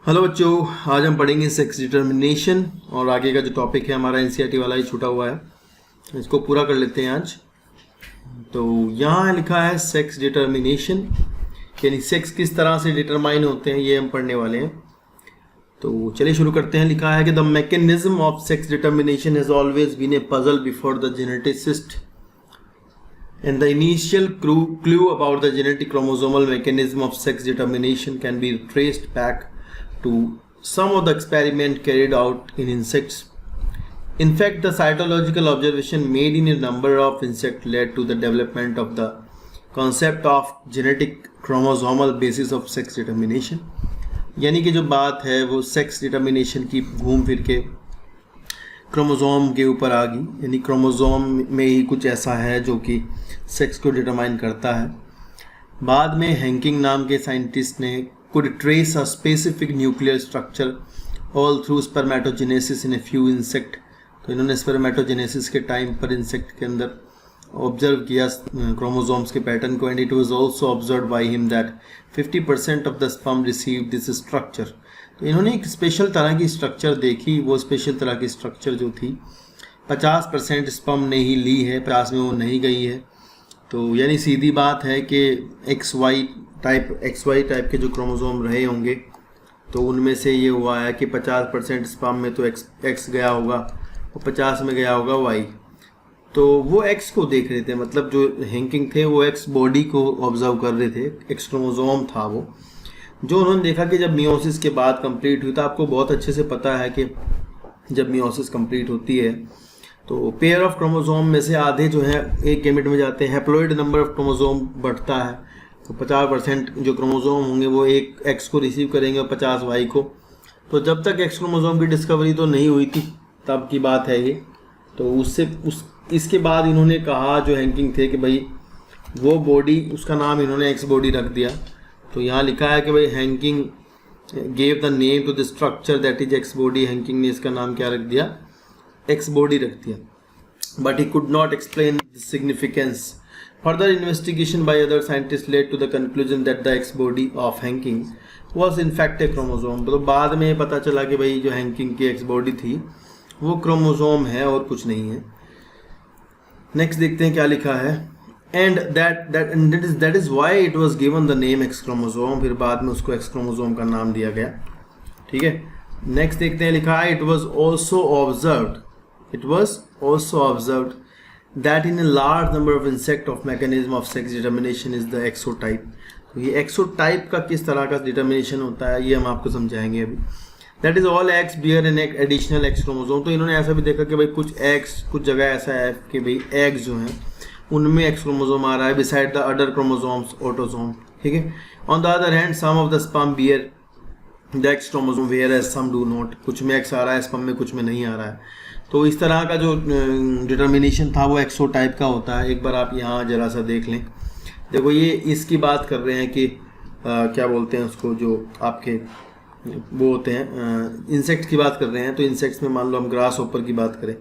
Hello बच्चों, आज हम पढ़ेंगे सेक्स डिटर्मिनेशन और आगे का जो टॉपिक है हमारा एनसीईआरटी वाला ही छूटा हुआ है, इसको पूरा कर लेते हैं आज। तो यहाँ लिखा है सेक्स डिटर्मिनेशन, यानी सेक्स किस तरह से डिटरमाइन होते हैं ये हम पढ़ने वाले हैं। तो चलिए शुरू करते हैं। लिखा है कि the mechanism of sex determination has always been a puzzle before the geneticist and the initial clue about the genetic chromosomal mechanism of sex determination can be traced back to some of the experiments carried out in insects. In fact, the cytological observation made in a number of insects led to the development of the concept of genetic chromosomal basis of sex determination. यानी कि जो बात है वो sex determination की घूम फिर के क्रोमोसोम के ऊपर आ गई, यानी क्रोमोसोम में ही कुछ ऐसा है जो कि सेक्स को डिटरमाइन करता है। बाद में हैंकिंग नाम के साइंटिस्ट ने could trace a specific nuclear structure all through spermatogenesis in a few insect. तो इन्होंने स्पर्मेटोजेनेसिस के टाइम पर इंसेक्ट के अंदर ऑब्जर्व किया क्रोमोसोम्स के पैटर्न को, and it was also observed by him that 50% of the sperm receive this structure. तो इन्होंने एक स्पेशल तरह की स्ट्रक्चर देखी, वो स्पेशल तरह की स्ट्रक्चर जो थी 50% स्पर्म ने ही ली है, 50 में वो नहीं गई है। तो यानी सीधी बात है कि एक्स वाई टाइप के जो क्रोमोसोम रहे होंगे तो उनमें से ये हुआ है कि 50% स्पर्म में तो एक्स गया होगा और 50 में गया होगा वाई। तो वो एक्स को देख रहे थे, मतलब जो हैंकिंग थे वो एक्स बॉडी को ऑब्जर्व कर रहे थे, एक्स क्रोमोसोम था वो, जो उन्होंने देखा कि जब मियोसिस के बाद कंप्लीट हुई था। आपको बहुत अच्छे से पता है कि जब मियोसिस कंप्लीट होती है तो पेयर ऑफ क्रोमोसोम में से आधे जो है एक गैमेट में जाते हैं, हैप्लॉइड नंबर ऑफ क्रोमोसोम बढ़ता है। तो 50% जो क्रोमोसोम होंगे वो एक एक्स को रिसीव करेंगे और 50 वाई को। तो जब तक एक्स क्रोमोसोम की डिस्कवरी तो नहीं हुई थी तब की बात है ये। तो इसके बाद इन्होंने कहा, जो हैंकिंग थे, कि भाई वो बॉडी, उसका नाम इन्होंने एक्स बॉडी रख दिया। तो यहाँ लिखा है कि भाई Henking gave the name to the structure that is X body. Henking ने इसका नाम क्या रख दिया? एक्स बॉडी रख दिया। But he could not explain the significance. Further investigation by other scientist led to the conclusion that the X body of Henking was in fact a chromosome. तो बाद में पता चला कि भाई जो हैंकिंग की एक्स बॉडी थी वो क्रोमोसोम है और कुछ नहीं है। नेक्स्ट देखते हैं क्या लिखा है। And that is why it was given the name X chromosome। फिर बाद में उसको X chromosome का नाम दिया गया, ठीक है। नेक्स्ट देखते हैं, लिखा है it was also observed that in a large number of insect of mechanism of sex determination is the exotype। तो ये exotype का किस तरह का डिटर्मिनेशन होता है ये हम आपको समझाएंगे अभी। That is all eggs bear an additional X chromosome। तो इन्होंने ऐसा भी देखा कि भाई कुछ जगह ऐसा है कि भाई एग्स जो हैं उनमें एक्स क्रोमोसोम आ रहा है beside the other chromosomes autosome, ठीक है। On the other hand some of the sperm bear the X chromosome whereas some do not. कुछ में एक्स आ रहा है स्पर्म में, कुछ में नहीं आ रहा है। तो इस तरह का जो डिटर्मिनेशन था वो एक्सोटाइप का होता है। एक बार आप यहाँ जरा सा देख लें। देखो ये इसकी बात कर रहे हैं कि क्या बोलते हैं उसको, जो आपके वो होते हैं इंसेक्ट की बात कर रहे हैं। तो इंसेक्ट्स में मान लो हम ग्रास हॉपर की बात करें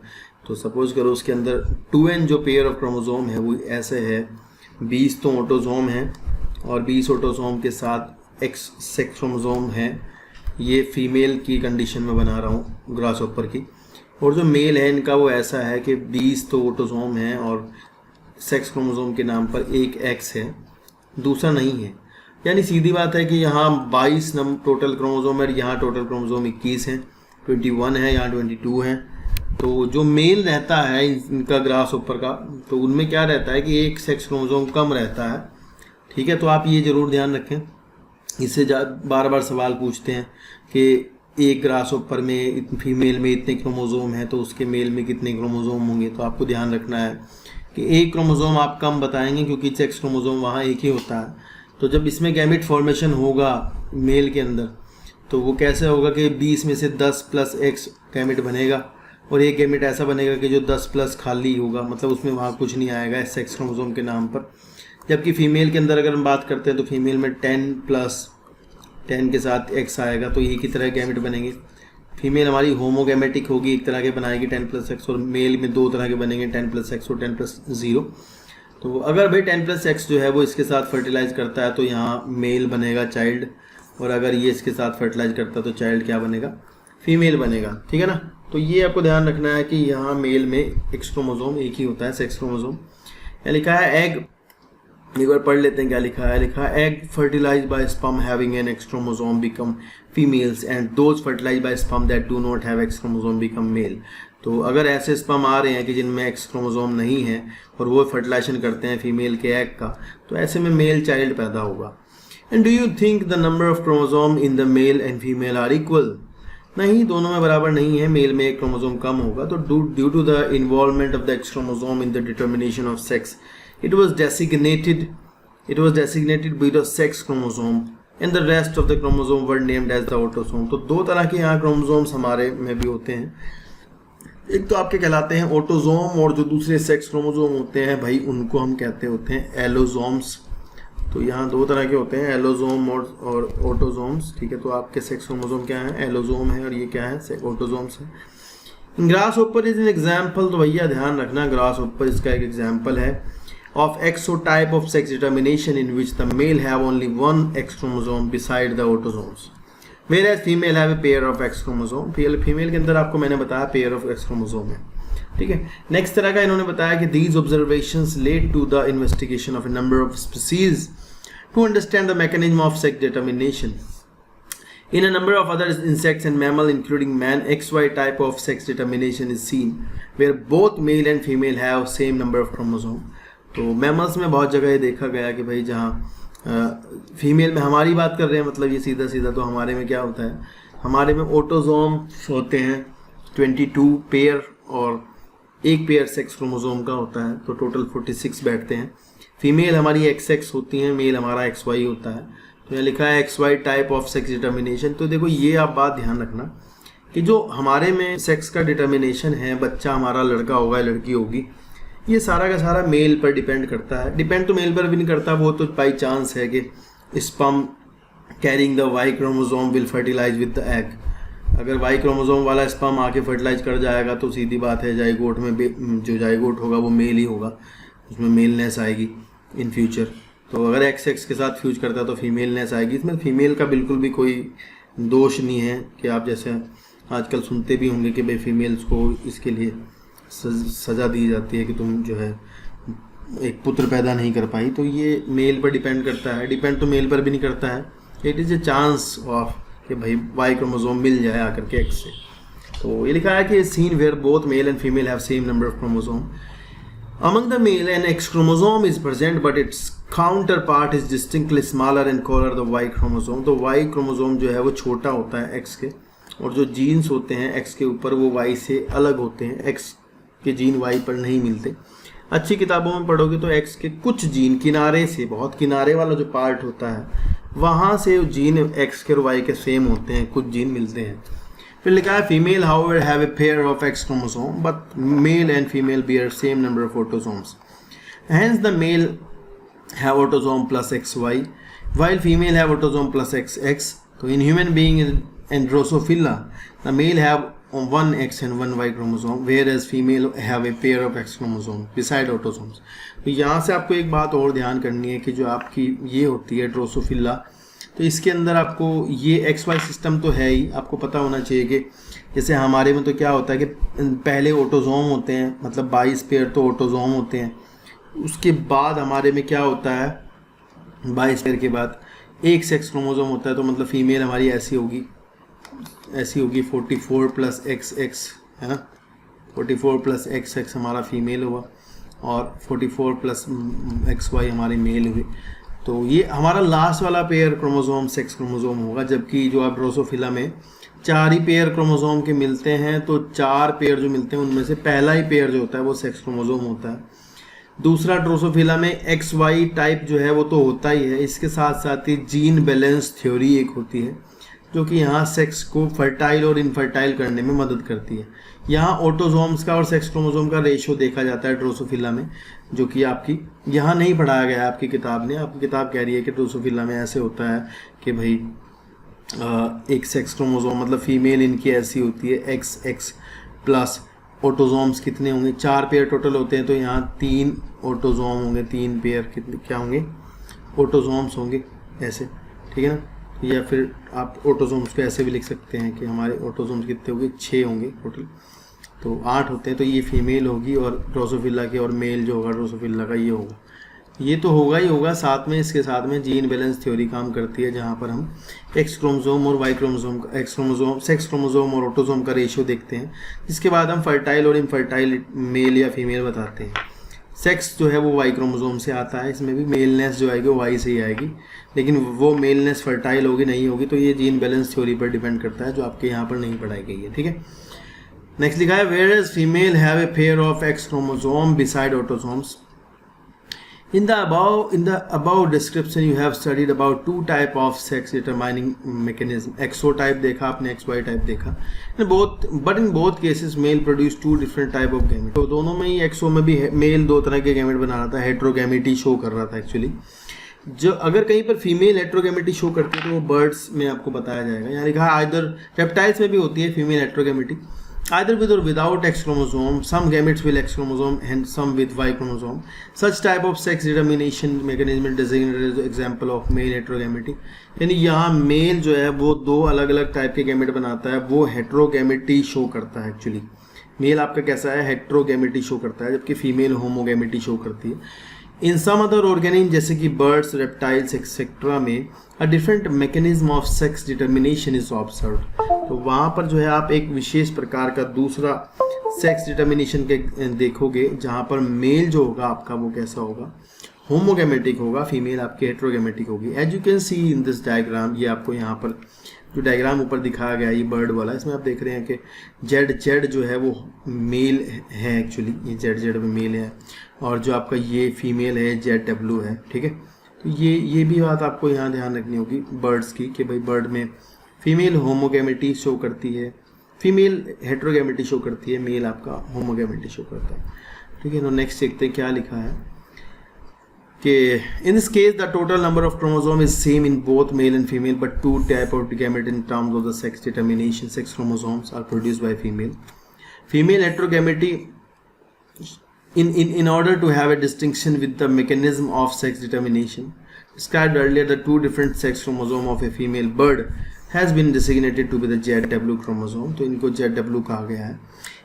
तो सपोज करो उसके अंदर 2n जो पेयर ऑफ क्रोमोसोम है वो ऐसे है, 20 तो ऑटोसोम है और 20 ऑटोसोम के साथ एक्स सेक्स क्रोमोसोम है। ये फीमेल की कंडीशन में बना रहा हूँ ग्रास हॉपर की। और जो मेल है इनका वो ऐसा है कि 20 तो ऑटोसोम है और सेक्स क्रोमोसोम के नाम पर एक एक्स है, दूसरा नहीं है। यानी सीधी बात है कि यहाँ 22 टोटल क्रोमोसोम है, यहाँ टोटल क्रोमोसोम 21 हैं, 21 है, यहाँ 22 हैं। तो जो मेल रहता है इनका ग्रास ऊपर का, तो उनमें क्या रहता है कि एक सेक्स क्रोमोसोम कम रहता है, ठीक है। तो आप ये ज़रूर ध्यान रखें। इससे बार बार सवाल पूछते हैं कि एक ग्रास ऊपर में फीमेल में इतने क्रोमोसोम हैं तो उसके मेल में कितने क्रोमोसोम होंगे। तो आपको ध्यान रखना है कि एक क्रोमोसोम आप कम बताएंगे क्योंकि सेक्स क्रोमोसोम वहाँ एक ही होता है। तो जब इसमें गैमेट फॉर्मेशन होगा मेल के अंदर तो वो कैसे होगा कि 20 में से 10 + X गैमेट बनेगा और एक गैमेट ऐसा बनेगा कि जो 10+ खाली होगा, मतलब उसमें वहाँ कुछ नहीं आएगा सेक्स क्रोमोसोम के नाम पर। जबकि फीमेल के अंदर अगर हम बात करते हैं तो फीमेल में 10 के साथ X आएगा, तो एक ही तरह गैमेट बनेंगे। फीमेल हमारी होमोगैमेटिक होगी, एक तरह के बनाएगी 10 + X, और मेल में 2 तरह के बनेंगे 10 + X और 10 + 0। तो अगर भाई 10 + X जो है वो इसके साथ फर्टिलाइज करता है तो यहाँ मेल बनेगा चाइल्ड और अगर ये इसके साथ फर्टिलाइज करता तो चाइल्ड क्या बनेगा, फीमेल बनेगा, ठीक है ना। तो ये आपको ध्यान रखना है कि यहाँ मेल में एक्स क्रोमोसोम एक ही होता है, सेक्स क्रोमोसोम। यहाँ लिखा है एग, एक बार पढ़ लेते हैं क्या लिखा है। लिखा है egg fertilise by sperm having an X chromosome become females and those fertilise by sperm that do not have X chromosome become male. तो अगर ऐसे स्पर्म आ रहे हैं कि जिनमें एक्स क्रोमोसोम नहीं है और वो फर्टिलाइजेशन करते हैं फीमेल के एग का, तो ऐसे में मेल चाइल्ड पैदा होगा। And do you think the number of chromosome in the male and female are equal? नहीं, दोनों में बराबर नहीं है, मेल में एक क्रोमोसोम कम होगा। तो due to the involvement of the X chromosome in the determination of sex it was designated with the sex chromosome and the rest of the chromosome were named as the autosome। तो दो तरह के यहाँ chromosomes हमारे में भी होते हैं, एक तो आपके कहलाते हैं ऑटोसोम और जो दूसरे सेक्स क्रोमोसोम होते हैं भाई उनको हम कहते होते हैं एलोसोम्स। तो यहाँ दो तरह के होते हैं, एलोसोम और ऑटोसोम्स, ठीक है। तो आपके सेक्स क्रोमोसोम क्या है, एलोसोम है, और ये क्या है, ऑटोसोम्स है। Grass hopper is an example, तो भैया ध्यान रखना ग्रास होपर इसका एक एग्जाम्पल है of exotype of sex determination in which the male have only one X chromosome beside the autosomes, whereas female have a pair of X chromosome। Female के अंदर आपको मैंने बताया pair of X chromosome है, ठीक है। Next तरह का इन्होंने बताया कि these observations led to the investigation of a number of species to understand the mechanism of sex determination in a number of other insects and mammals including man। XY type of sex determination is seen where both male and female have same number of chromosome। तो mammals में बहुत जगह ये देखा गया कि भाई जहाँ फीमेल में, हमारी बात कर रहे हैं मतलब ये सीधा सीधा, तो हमारे में क्या होता है, हमारे में ऑटोसोम होते हैं 22 पेयर और एक पेयर सेक्स क्रोमोसोम का होता है, तो टोटल 46 बैठते हैं। फीमेल हमारी XX होती हैं, मेल हमारा XY होता है। तो यहाँ लिखा है XY type of sex determination. तो देखो ये आप बात ध्यान रखना कि जो हमारे में सेक्स का डिटर्मिनेशन है, बच्चा हमारा लड़का होगा लड़की होगी, ये सारा का सारा मेल पर डिपेंड करता है। डिपेंड तो मेल पर भी नहीं करता, वो तो बाई चांस है कि sperm carrying the Y chromosome will fertilise with the egg. अगर वाई क्रोमोसोम वाला स्पर्म आके फर्टिलाइज कर जाएगा तो सीधी बात है जाइगोट में जो जाइगोट होगा वो मेल ही होगा, उसमें मेलनेस आएगी इन फ्यूचर। तो अगर XX के साथ फ्यूज करता है तो फीमेलनेस आएगी। इसमें फीमेल का बिल्कुल भी कोई दोष नहीं है कि आप जैसे आजकल सुनते भी होंगे कि भाई फीमेल्स को इसके लिए सज़ा दी जाती है कि तुम जो है एक पुत्र पैदा नहीं कर पाई। तो ये मेल पर डिपेंड करता है, डिपेंड तो मेल पर भी नहीं करता है। It is a chance of कि भाई वाई क्रोमोसोम मिल जाए आकर के X से। तो ये लिखा है कि seen where both male and female have same number of chromosome. Among the male an X chromosome is present but its counterpart is distinctly smaller and called the Y chromosome. तो Y chromosome जो है वो छोटा होता है X के, और जो जीन्स होते हैं X के ऊपर वो वाई से अलग होते हैं, X के जीन वाई पर नहीं मिलते। अच्छी किताबों में पढ़ोगे तो X के कुछ जीन किनारे से, बहुत किनारे वाला जो पार्ट होता है वहाँ से जीन X के और वाई के सेम होते हैं, कुछ जीन मिलते हैं। फिर लिखा है female however have a pair of X chromosome but male and female bear same number of autosomes, hence the male have autosome plus XY while female have autosome plus XX। तो in human being and Drosophila the male have one X and one Y chromosome whereas female have a pair of X chromosome beside autosomes। तो यहाँ से आपको एक बात और ध्यान करनी है कि जो आपकी ये होती है ड्रोसोफिला, तो इसके अंदर आपको ये XY सिस्टम तो है ही, आपको पता होना चाहिए कि जैसे हमारे में तो क्या होता है कि पहले ऑटोसोम होते हैं, मतलब 22 पेयर तो ऑटोसोम होते हैं। उसके बाद हमारे में क्या होता है, 22 पेयर के बाद एक सेक्स क्रोमोसोम होता है। तो मतलब फीमेल हमारी ऐसी होगी 44 प्लस XX है ना, 44 प्लस XX हमारा फीमेल हुआ और 44 प्लस XY हमारी मेल हुई। तो ये हमारा लास्ट वाला पेयर क्रोमोसोम सेक्स क्रोमोसोम होगा, जबकि जो आप ड्रोसोफिला में 4 ही पेयर क्रोमोसोम के मिलते हैं। तो 4 पेयर जो मिलते हैं उनमें से पहला ही पेयर जो होता है वो सेक्स क्रोमोसोम होता है। दूसरा ड्रोसोफिला में XY टाइप जो है वो तो होता ही है, इसके साथ साथ ही जीन बैलेंस थ्योरी एक होती है जो कि यहाँ सेक्स को फर्टाइल और इनफर्टाइल करने में मदद करती है। यहाँ ऑटोसोम्स का और सेक्स क्रोमोसोम का रेशियो देखा जाता है ड्रोसोफिला में, जो कि आपकी यहाँ नहीं पढ़ाया गया है आपकी किताब ने। आपकी किताब कह रही है कि ड्रोसोफिला में ऐसे होता है कि भाई एक सेक्स क्रोमोसोम मतलब फीमेल इनकी ऐसी होती है XX प्लस ऑटोसोम्स कितने होंगे, 4 पेयर टोटल होते हैं। तो यहाँ 3 ऑटोसोम होंगे, 3 पेयर कितने क्या होंगे, ऑटोसोम्स होंगे ऐसे, ठीक है ना। या फिर आप ऑटोसोम्स को ऐसे भी लिख सकते हैं कि हमारे ऑटोसोम्स कितने होंगे, 6 होंगे टोटल, तो 8 होते हैं, तो ये फीमेल होगी और ड्रोसोफिला के, और मेल जो होगा ड्रोसोफिला का ये होगा। ये तो होगा ही होगा, साथ में इसके साथ में जीन बैलेंस थ्योरी काम करती है, जहाँ पर हम एक्स क्रोमोसोम और Y chromosome, X chromosome, sex chromosome और ऑटोसोम का रेशियो देखते हैं, जिसके बाद हम फर्टाइल और इनफर्टाइल मेल या फीमेल बताते हैं। सेक्स जो है वो वाई क्रोमोसोम से आता है, इसमें भी मेलनेस जो आएगी वो वाई से ही आएगी, लेकिन वो मेलनेस फर्टाइल होगी नहीं होगी, तो ये जीन बैलेंस थ्योरी पर डिपेंड करता है, जो आपके यहाँ पर नहीं पढ़ाई गई है। ठीक है, नेक्स्ट लिखा है whereas female have a pair of X chromosome beside autosomes. In the above description you have studied about two type of sex determining mechanism. XO type देखा आपने, XY type देखा। But in both cases male produce two different type of gamete. तो दोनों में ही XO में भी mail दो तरह के गैमेट बना रहा था, हेट्रोगैमेटी शो कर रहा था एक्चुअली। जो अगर कहीं पर फीमेल हेट्रोगैमेटी शो करती है तो वो बर्ड्स में आपको बताया जाएगा। यहाँ लिखा है आइदर, रेप्टाइल्स में भी होती है female हेट्रोगैमेटी, either with or without X chromosome. Some gametes will X chromosome and some with Y chromosome. Such type of sex determination mechanism is designated as example of male heterogamety. यानी यहाँ mail जो है वो दो अलग अलग type के gamete बनाता है, वो हेट्रोगैमेटी शो करता है एक्चुअली। मेल आपका कैसा है, हेट्रोगैमेटी शो करता है, जबकि फीमेल होमोगैमेटी शो करती है। इन सम अदर ऑर्गेनिज्म जैसे कि बर्ड्स, रेप्टाइल्स एक्सेट्रा में a different mechanism of sex determination is observed. तो वहाँ पर जो है आप एक विशेष प्रकार का दूसरा सेक्स डिटर्मिनेशन के देखोगे, जहाँ पर मेल जो होगा आपका वो कैसा होगा, होमोगैमेटिक होगा, फीमेल आपकी हेट्रोगैमेटिक होगी। As you can see in this diagram, ये आपको यहाँ पर जो डायग्राम ऊपर दिखाया गया है ये बर्ड वाला, इसमें आप देख रहे हैं कि जेड जो है वो मेल है एक्चुअली, ये जेड में मेल है, और जो आपका ये फीमेल है ZW है। ठीक है, तो ये भी बात आपको यहाँ ध्यान रखनी होगी बर्ड्स की, कि भाई बर्ड में फीमेल होमोगैमेटी शो करती है, फीमेल हेट्रोगैमेटी शो करती है, मेल आपका होमोगैमेटी शो करता है। ठीक है, तो नेक्स्ट देखते हैं क्या लिखा है कि in this case the total number of chromosome is same in both male and female, but two type of gamete in terms of the sex determination. Sex chromosomes are produced by female. Female heterogamety in order to have a distinction with the mechanism of sex determination described earlier, the two different sex chromosome of a female bird has been designated to be the ZW chromosome. तो इनको ZW कहा गया है।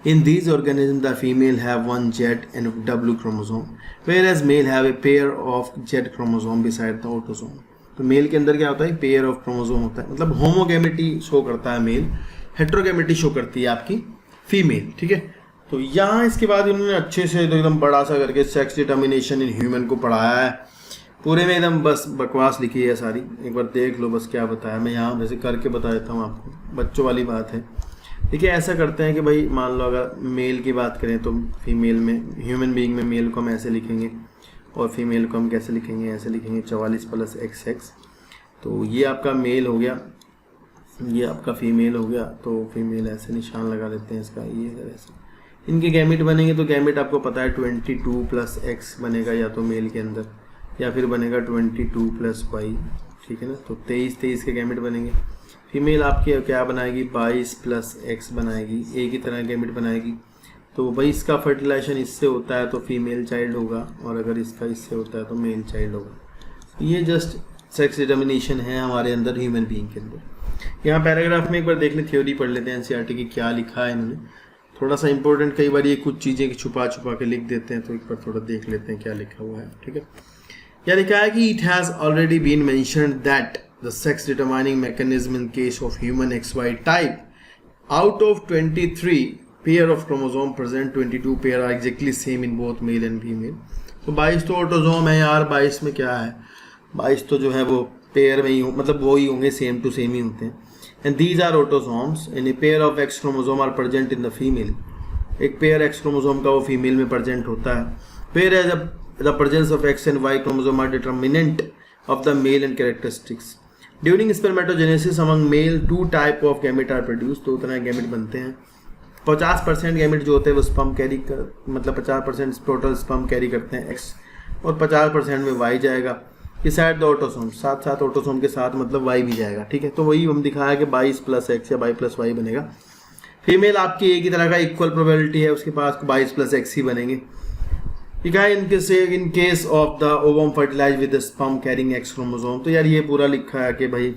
In these organisms, the female have one Z and W chromosome, whereas male have a pair of Z chromosome beside the autosome. तो mail के अंदर क्या होता है, पेयर ऑफ क्रोमोसोम होता है, मतलब होमोगैमेटी शो करता है मेल, हेट्रोगैमेटी शो करती है आपकी फीमेल। ठीक है, तो यहाँ इसके बाद इन्होंने अच्छे से एकदम बड़ा सा करके सेक्स डिटर्मिनेशन इन ह्यूमन को पढ़ाया है, पूरे में एकदम बस बकवास लिखी है सारी, एक बार देख लो बस क्या बताया। मैं यहाँ वैसे करके बता देता हूँ आपको, बच्चों वाली बात है। देखिए ऐसा करते हैं कि भाई मान लो अगर मेल की बात करें तो फीमेल में, ह्यूमन बीइंग में मेल को हम ऐसे लिखेंगे और फीमेल को हम कैसे लिखेंगे, ऐसे लिखेंगे 44 + XX। तो ये आपका मेल हो गया, ये आपका फीमेल हो गया, तो फीमेल ऐसे निशान लगा देते हैं इसका, ये ऐसे इनके गैमेट बनेंगे। तो गैमेट आपको पता है 22 + X बनेगा या तो मेल के अंदर, या फिर बनेगा 22 + Y। ठीक है ना, तो 23 के गैमेट बनेंगे। फीमेल आपकी क्या बनाएगी, 22 + X बनाएगी, एक ही तरह गैमेट बनाएगी। तो भाई इसका फर्टिलाइजेशन इससे होता है तो फीमेल चाइल्ड होगा, और अगर इसका इससे होता है तो मेल चाइल्ड होगा। ये जस्ट सेक्स डिटर्मिनेशन है हमारे अंदर, ह्यूमन बीइंग के अंदर। यहाँ पैराग्राफ में एक बार देख ले, थ्योरी पढ़ लेते हैं एनसीईआरटी की क्या लिखा है इन्होंने, थोड़ा सा इंपॉर्टेंट, कई बार ये कुछ चीज़ें छुपा के लिख देते हैं, तो एक बार थोड़ा देख लेते हैं क्या लिखा हुआ है। ठीक है, यह लिखा है कि it has already been mentioned that the sex determining mechanism in case of human XY type, out of 23 pair of chromosome present, 22 pair are exactly same in both male and female. तो 22 तो autosome है यार, 22 में क्या है, 22 तो जो है वो पेयर में ही, मतलब वो ही होंगे, सेम टू सेम ही होते हैं। And these are autosomes and a pair of X chromosome are present in the female. एक पेयर X क्रोमोसोम का वो फीमेल में प्रेजेंट होता है। Pair as the presence of X and Y chromosome are determinant of the male and characteristics. During spermatogenesis among male, two type of gamete are produced. दो तरह के gamete बनते हैं। 50% गैमेट जो होते हैं वो स्पर्म कैरी कर, मतलब 50% टोटल स्पर्म कैरी करते हैं X, और 50% में Y जाएगा। Beside the ऑटोसोम, साथ ऑटोसोम के साथ मतलब Y भी जाएगा। ठीक है, तो वही हम दिखाया कि 22 + X या 22 + Y बनेगा। फीमेल आपकी एक ही तरह का इक्वल प्रोबेबिलिटी है, उसके पास 22 + X ही बनेंगे। ठीक है, in case of the ovum fertilise with the sperm carrying X chromosome. तो यार ये पूरा लिखा है कि भाई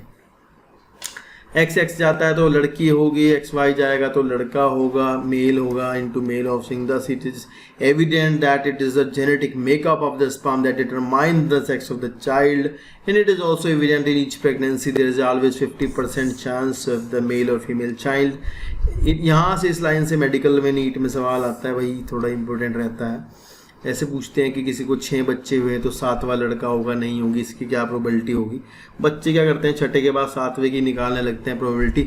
एक्स एक्स जाता है तो लड़की होगी, एक्स वाई जाएगा तो लड़का होगा, मेल होगा into male offspring. thus it is evident that it is the genetic makeup of the sperm that determines the sex of the child, and it is also evident in each pregnancy there is always 50% chance of the male or female child। यहाँ से इस line से medical में NEET में सवाल आता है, वही थोड़ा इंपॉर्टेंट रहता है। ऐसे पूछते हैं कि किसी को 6 बच्चे हुए तो 7वां लड़का होगा नहीं होगी, इसकी क्या प्रोबेबिलिटी होगी। बच्चे क्या करते हैं, छठे के बाद 7वें की निकालने लगते हैं प्रोबेबिलिटी,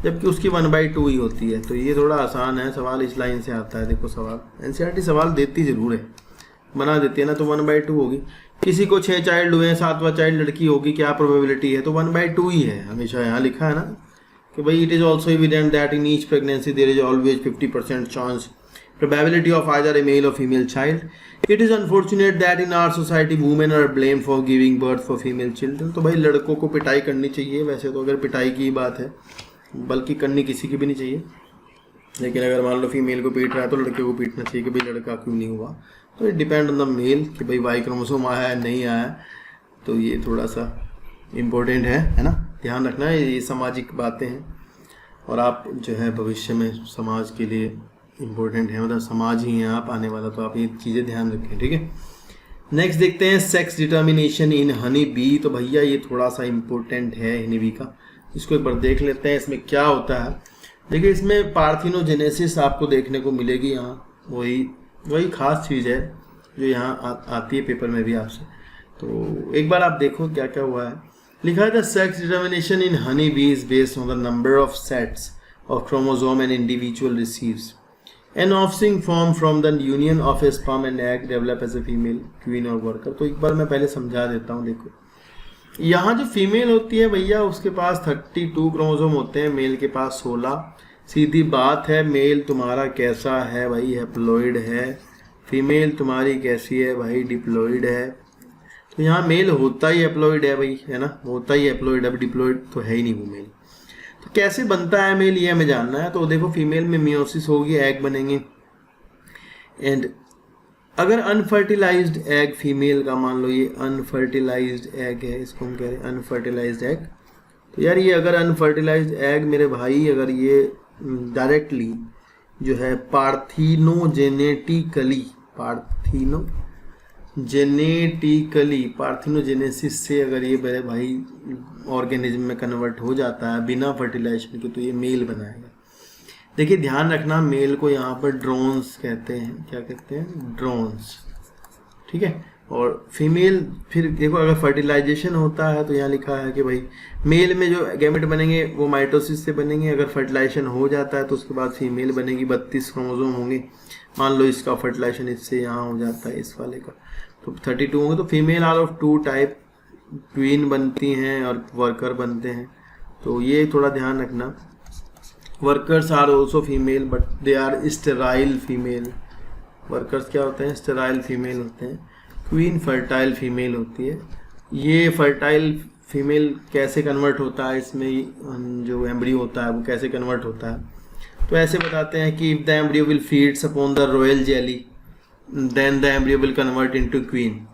जबकि उसकी 1/2 ही होती है। तो ये थोड़ा आसान है, सवाल इस लाइन से आता है। देखो सवाल एनसीईआरटी सवाल देती ज़रूर है, बना देती है ना, तो 1/2 होगी। किसी को 6 चाइल्ड हुए हैं, 7वां चाइल्ड लड़की होगी, क्या प्रोबेबिलिटी है, तो 1/2 ही है हमेशा। यहाँ लिखा है ना कि भाई it is also evident that in each pregnancy there is always 50% chance probability of either a male or female child. It is unfortunate that in our society women are blamed for giving birth for female children। तो भाई लड़कों को पिटाई करनी चाहिए वैसे तो, अगर पिटाई की बात है, बल्कि करनी किसी की भी नहीं चाहिए, लेकिन अगर मान लो फीमेल को पीट रहा है तो लड़के को पीटना चाहिए कि भाई लड़का क्यों नहीं हुआ। तो it depend on the male कि भाई वाई क्रोमोसोम आया है नहीं आया। तो ये थोड़ा सा इम्पोर्टेंट है ना, ध्यान रखना है, ये सामाजिक बातें हैं और आप जो है भविष्य में समाज के लिए इम्पोर्टेंट है, मतलब समाज ही हैं आप आने वाला, तो आप ये चीज़ें ध्यान रखें, ठीक है। नेक्स्ट देखते हैं sex determination in honey bee. तो भैया ये थोड़ा सा इम्पोर्टेंट है हनी बी का, इसको एक बार देख लेते हैं इसमें क्या होता है। देखिए इसमें पार्थिनोजेनेसिस आपको देखने को मिलेगी, यहाँ वही खास चीज़ है जो यहाँ आती है पेपर में भी आपसे। तो एक बार आप देखो क्या क्या हुआ है। लिखा है the sex determination in honey bee is based on the number of sets of chromosome an individual receives An offspring formed from the union of a sperm and egg develop as a female queen or worker। तो एक बार मैं पहले समझा देता हूँ। देखो यहाँ जो फीमेल होती है भैया उसके पास 32 क्रोमोसोम होते हैं, मेल के पास 16। सीधी बात है, मेल तुम्हारा कैसा है भाई, हैप्लॉइड है, फीमेल तुम्हारी कैसी है भाई, डिप्लॉइड है। तो यहाँ मेल होता ही हैप्लॉइड है भाई, है ना, होता ही हैप्लॉइड, अब डिप्लॉइड तो है ही नहीं वो मेल। तो कैसे बनता है मेल ये हमें जानना है। तो देखो फीमेल में मियोसिस होगी, एग बनेंगे, एंड अगर अनफर्टिलाइज्ड एग फीमेल का, मान लो ये अनफर्टिलाइज्ड एग है, इसको हम कह रहे हैं अनफर्टिलाइज्ड एग। तो यार ये अगर अनफर्टिलाइज्ड एग मेरे भाई, अगर ये डायरेक्टली जो है पार्थिनोजेनेसिस से अगर ये मेरे भाई ऑर्गेनिज्म में कन्वर्ट हो जाता है बिना फर्टिलाइजेशन के, तो ये मेल बनाएगा। देखिए ध्यान रखना, मेल को यहाँ पर ड्रोन्स कहते हैं, क्या कहते हैं, ड्रोन्स, ठीक है। और फीमेल फिर देखो अगर फर्टिलाइजेशन होता है तो यहाँ लिखा है कि भाई मेल में जो गैमेट बनेंगे वो माइटोसिस से बनेंगे, अगर फर्टिलाइजेशन हो जाता है तो उसके बाद फीमेल बनेगी, 32 क्रोमोसोम होंगे। मान लो इसका फर्टिलाइजेशन इससे यहाँ हो जाता है, इस वाले का, तो 32 होंगे। तो female are of 2 type, queen बनती हैं और वर्कर बनते हैं। तो ये थोड़ा ध्यान रखना, workers are also female but they are sterile female. Workers क्या होते हैं, स्टेराइल फीमेल होते हैं। क्वीन फर्टाइल फीमेल होती है। ये फर्टाइल फीमेल कैसे कन्वर्ट होता है, इसमें जो एम्ब्रियो होता है वो कैसे कन्वर्ट होता है, तो ऐसे बताते हैं कि if the embryo will feeds upon the royal jelly then the embryo will convert into queen.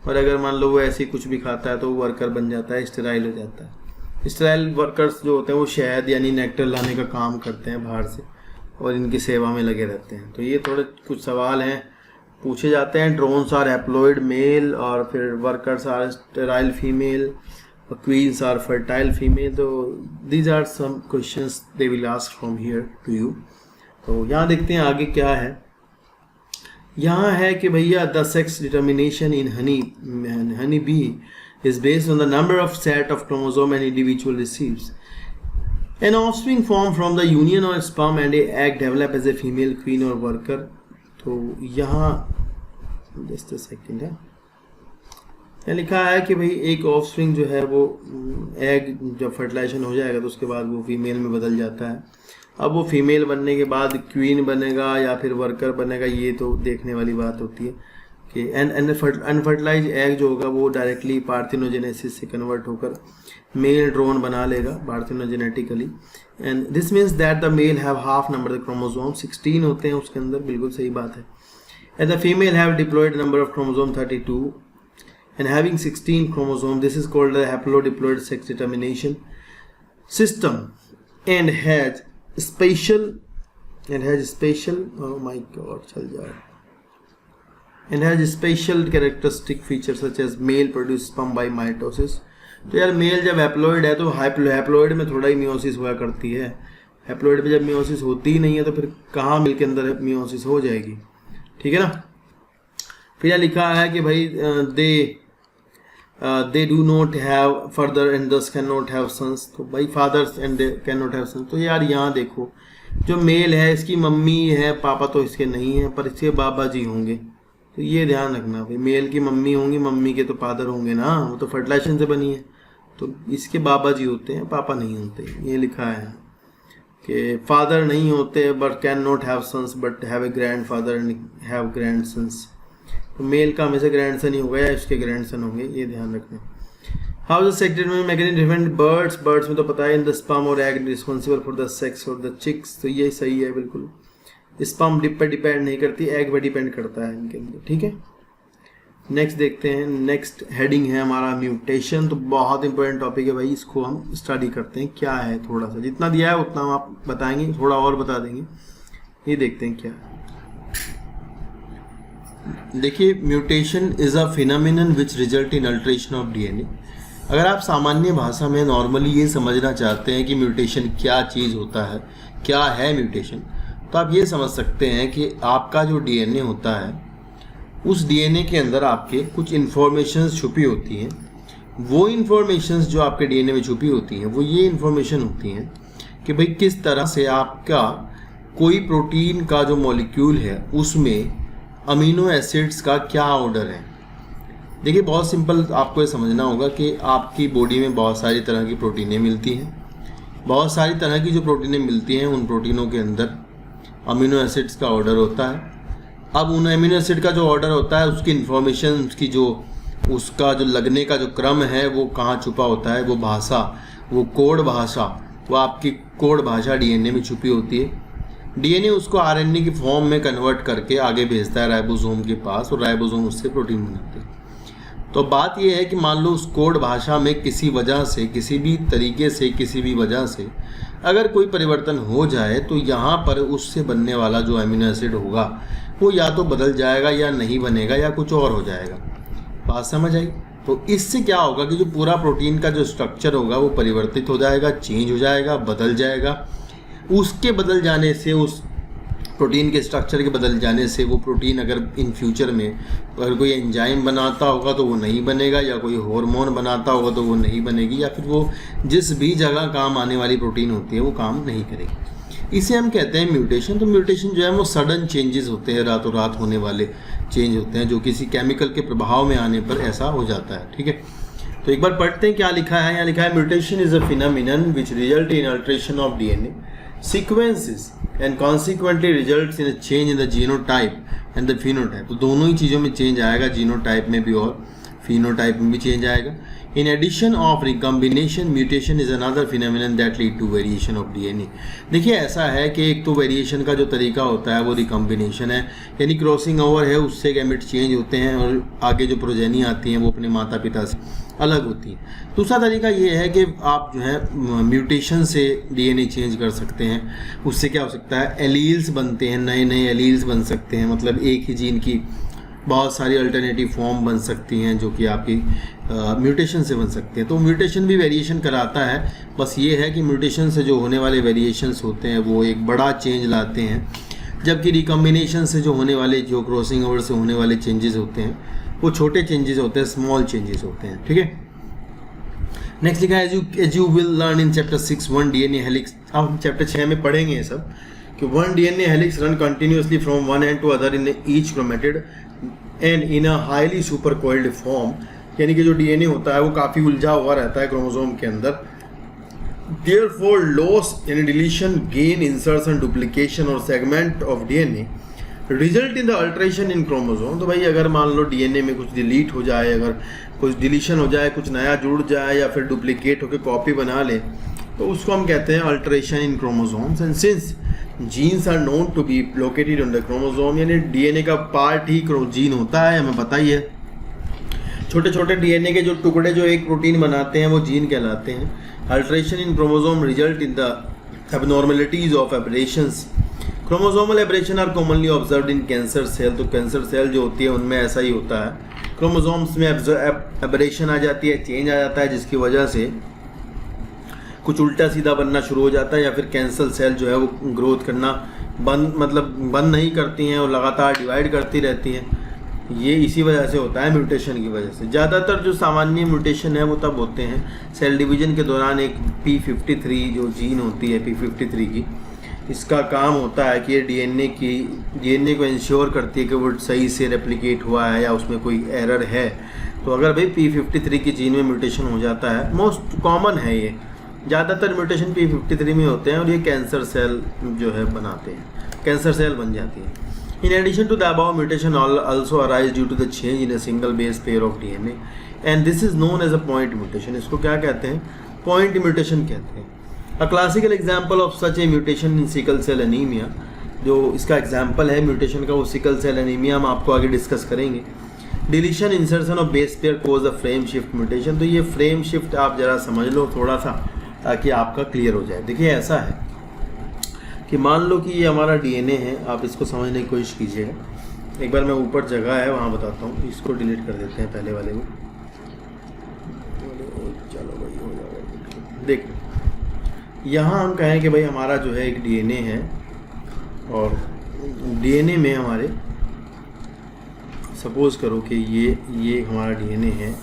और अगर मान लो वो ऐसे कुछ भी खाता है तो वो वर्कर बन जाता है, स्टेराइल हो जाता है। स्टेराइल वर्कर्स जो होते हैं वो शहद यानी नेक्टर लाने का काम करते हैं बाहर से और इनकी सेवा में लगे रहते हैं। तो ये थोड़े कुछ सवाल हैं पूछे जाते हैं। ड्रोन्स आर हैप्लॉइड मेल, और फिर workers are sterile female, queens are fertile female. तो these are some questions they will ask from here to you. तो यहाँ देखते हैं आगे क्या है। यहाँ है कि भैया the sex determination in honey bee is based on the number of set of chromosome an individual receives. An offspring formed from the union of sperm and a egg develop as a female queen or worker। तो यहाँ just a second है, यहाँ लिखा है कि भाई एक offspring जो है वो एग जब फर्टिलाइजेशन हो जाएगा तो उसके बाद वो फीमेल में बदल जाता है। अब वो फीमेल बनने के बाद क्वीन बनेगा या फिर वर्कर बनेगा, ये तो देखने वाली बात होती है कि अनफर्टिलाइज एग जो होगा वो डायरेक्टली पार्थिनोजेनेसिस से कन्वर्ट होकर मेल ड्रोन बना लेगा parthenogenetically. And this means that the male have half number the chromosome, 16 होते हैं उसके अंदर, बिल्कुल सही बात है। And the female have diploid number of chromosome 32 and having 16 chromosome, this is called the haplodiploid sex determination. system and has special oh my god चल जाए and has special characteristic features such as male produce sperm by mitosis। तो यार mail जब haploid है तो haploid में थोड़ा ही meiosis हुआ करती है, हैप्लॉइड में जब मियोसिस होती ही नहीं है तो फिर कहाँ मिल के अंदर मियोसिस हो जाएगी, ठीक है ना। फिर यहाँ लिखा है कि भाई they do not have father and thus can not have sons. तो भाई fathers and they can not have sons. तो यार यहाँ देखो जो मेल है इसकी मम्मी है, पापा तो इसके नहीं है पर इसके बाबा जी होंगे। तो ये ध्यान रखना भाई, मेल की मम्मी होंगी, मम्मी के तो फादर होंगे ना, वो तो फर्टिलाइजेशन से बनी है, तो इसके बाबा जी होते हैं, पापा नहीं होते। ये लिखा है कि फादर नहीं होते but can not have sons but have a grandfather and have grandsons. तो मेल का हमेशा ग्रैंड सन ही होगा या इसके ग्रैंड सन होंगे, ये ध्यान रखना। How the sex determination mechanism different birds में तो पता है इन द स्पर्म और egg responsible for the sex और द चिक्स। तो ये सही है बिल्कुल, स्पर्म पे डिपेंड नहीं करती, एग पे डिपेंड करता है इनके अंदर, ठीक है। नेक्स्ट देखते हैं, नेक्स्ट हेडिंग है हमारा म्यूटेशन। तो बहुत इंपॉर्टेंट टॉपिक है भाई, इसको हम स्टडी करते हैं क्या है। थोड़ा सा जितना दिया है उतना हम आप बताएंगे, थोड़ा और बता देंगे। ये देखते हैं क्या है। देखिए mutation is a phenomenon which result in alteration of DNA. अगर आप सामान्य भाषा में नॉर्मली ये समझना चाहते हैं कि म्यूटेशन क्या चीज़ होता है, क्या है म्यूटेशन, तो आप ये समझ सकते हैं कि आपका जो डीएनए होता है उस डीएनए के अंदर आपके कुछ इन्फॉर्मेशंस छुपी होती हैं। वो इन्फॉर्मेशंस जो आपके डीएनए में छुपी होती हैं वो ये इन्फॉर्मेशन होती हैं कि भाई किस तरह से आपका कोई प्रोटीन का जो मॉलिक्यूल है उसमें अमीनो एसिड्स का क्या ऑर्डर है। देखिए बहुत सिंपल आपको ये समझना होगा कि आपकी बॉडी में बहुत सारी तरह की प्रोटीनें मिलती हैं, बहुत सारी तरह की जो प्रोटीनें मिलती हैं उन प्रोटीनों के अंदर अमीनो एसिड्स का ऑर्डर होता है। अब उन अमीनो एसिड का जो ऑर्डर होता है उसकी इन्फॉर्मेशन, उसका जो लगने का जो क्रम है वो कहाँ छुपा होता है, वो भाषा, वो कोड भाषा, वो आपकी कोड भाषा डीएनए में छुपी होती है। डीएनए उसको आरएनए की फॉर्म में कन्वर्ट करके आगे भेजता है राइबोसोम के पास और राइबोसोम उससे प्रोटीन बनाते हैं। तो बात यह है कि मान लो उस कोड भाषा में किसी वजह से, किसी भी तरीके से, किसी भी वजह से अगर कोई परिवर्तन हो जाए तो यहाँ पर उससे बनने वाला जो अमीनो एसिड होगा वो या तो बदल जाएगा या नहीं बनेगा या कुछ और हो जाएगा। बात समझ आई? तो इससे क्या होगा कि जो पूरा प्रोटीन का जो स्ट्रक्चर होगा वो परिवर्तित हो जाएगा, चेंज हो जाएगा, बदल जाएगा। उसके बदल जाने से, उस प्रोटीन के स्ट्रक्चर के बदल जाने से वो प्रोटीन अगर इन फ्यूचर में अगर कोई एंजाइम बनाता होगा तो वो नहीं बनेगा, या कोई हार्मोन बनाता होगा तो वो नहीं बनेगी, या फिर वो जिस भी जगह काम आने वाली प्रोटीन होती है वो काम नहीं करेगी। इसे हम कहते हैं म्यूटेशन। तो म्यूटेशन जो है वो सडन चेंजेस होते हैं, रातों रात होने वाले चेंज होते हैं जो किसी केमिकल के प्रभाव में आने पर ऐसा हो जाता है, ठीक है। तो एक बार पढ़ते हैं क्या लिखा है। यहाँ लिखा है mutation is a phenomenon which result in alteration of DNA sequences and consequently results in a change in the genotype and the phenotype। तो दोनों ही चीज़ों में चेंज आएगा, जीनोटाइप में भी और phenotype में भी चेंज आएगा। In addition of recombination, mutation is another phenomenon that lead to variation of DNA। देखिए ऐसा है कि एक तो वेरिएशन का जो तरीका होता है वो रिकम्बिनेशन है, यानी क्रॉसिंग ओवर है, उससे गैमेट चेंज होते हैं और आगे जो प्रोजेनी आती हैं वो अपने माता पिता से अलग होती है। दूसरा तरीका ये है कि आप जो है म्यूटेशन से डीएनए चेंज कर सकते हैं। उससे क्या हो सकता है, एलील्स बनते हैं, नए नए एलील्स बन सकते हैं, मतलब एक ही जीन की बहुत सारी अल्टरनेटिव फॉर्म बन सकती हैं जो कि आपकी म्यूटेशन से बन सकते हैं। तो म्यूटेशन भी वेरिएशन कराता है, बस ये है कि म्यूटेशन से जो होने वाले वेरिएशंस होते हैं वो एक बड़ा चेंज लाते हैं, जबकि रिकम्बिनेशन से जो होने वाले, जो क्रॉसिंग ओवर से होने वाले चेंजेस होते हैं वो छोटे चेंजेस होते हैं, स्मॉल चेंजेस होते हैं, ठीक है। नेक्स्ट लिखा है as you will learn in chapter 6 1 DNA helix. अब हम चैप्टर 6 में पढ़ेंगे ये सब कि 1 DNA helix run continuously from one end to other in each chromatid and in a highly supercoiled form. यानी कि जो डीएनए होता है वो काफ़ी उलझा हुआ रहता है क्रोमोसोम के अंदर। देयरफॉर लॉस यानी डिलीशन, गेन, इंसर्शन, डुप्लीकेशन और segment of DNA result in the alteration in chromosome. तो भाई अगर मान लो डीएनए में कुछ डिलीट हो जाए, अगर कुछ डिलीशन हो जाए, कुछ नया जुड़ जाए या फिर डुप्लीकेट होकर कॉपी बना ले, तो उसको हम कहते हैं alteration in chromosomes. And since genes are known to be located on the chromosome, यानी डीएनए का पार्ट ही जीन होता है, हमें पता ही है। छोटे छोटे डीएनए के जो टुकड़े जो एक प्रोटीन बनाते हैं वो जीन कहलाते हैं। Alteration in chromosome result in the abnormalities of aberrations. Chromosomal aberration are commonly observed in cancer cell. तो कैंसर सेल जो होती है उनमें ऐसा ही होता है, क्रोमोसोम्स में एबरेशन आ जाती है, चेंज आ जाता है, जिसकी वजह से कुछ उल्टा सीधा बनना शुरू हो जाता है, या फिर कैंसर सेल जो है वो ग्रोथ करना बंद नहीं करती हैं और लगातार डिवाइड करती रहती हैं। ये इसी वजह से होता है, म्यूटेशन की वजह से। ज़्यादातर जो सामान्य म्यूटेशन है वो तब होते हैं सेल डिवीजन के दौरान। एक P53 जो जीन होती है P53 की, इसका काम होता है कि ये डीएनए को इंश्योर करती है कि वो सही से रेप्लिकेट हुआ है या उसमें कोई एरर है। तो अगर भाई P53 की जीन में म्यूटेशन हो जाता है, मोस्ट कॉमन है ये, ज़्यादातर म्यूटेशन P53 में होते हैं और ये कैंसर सेल जो है बनाते हैं, कैंसर सेल बन जाती है। In addition to the above, mutation also arise due to the change in a single base pair of DNA, and this is known as a point mutation. इसको क्या कहते हैं? Point mutation कहते हैं। A classical example of such a mutation in sickle cell anemia, जो इसका example है mutation का वो सिकल सेल एनीमिया, हम आपको आगे डिस्कस करेंगे। Deletion insertion of base pair cause the frame shift mutation. तो ये फ्रेम शिफ्ट आप जरा समझ लो थोड़ा सा, ताकि आपका क्लियर हो जाए। देखिए ऐसा है कि मान लो कि ये हमारा डीएनए है, आप इसको समझने की कोशिश कीजिएगा। एक बार मैं ऊपर जगह है वहाँ बताता हूँ, इसको डिलीट कर देते हैं पहले वाले को। चलो भाई हो जाएगा। देख यहाँ हम कहें कि भाई हमारा जो है एक डीएनए है और डीएनए में हमारे सपोज़ करो कि ये हमारा डीएनए है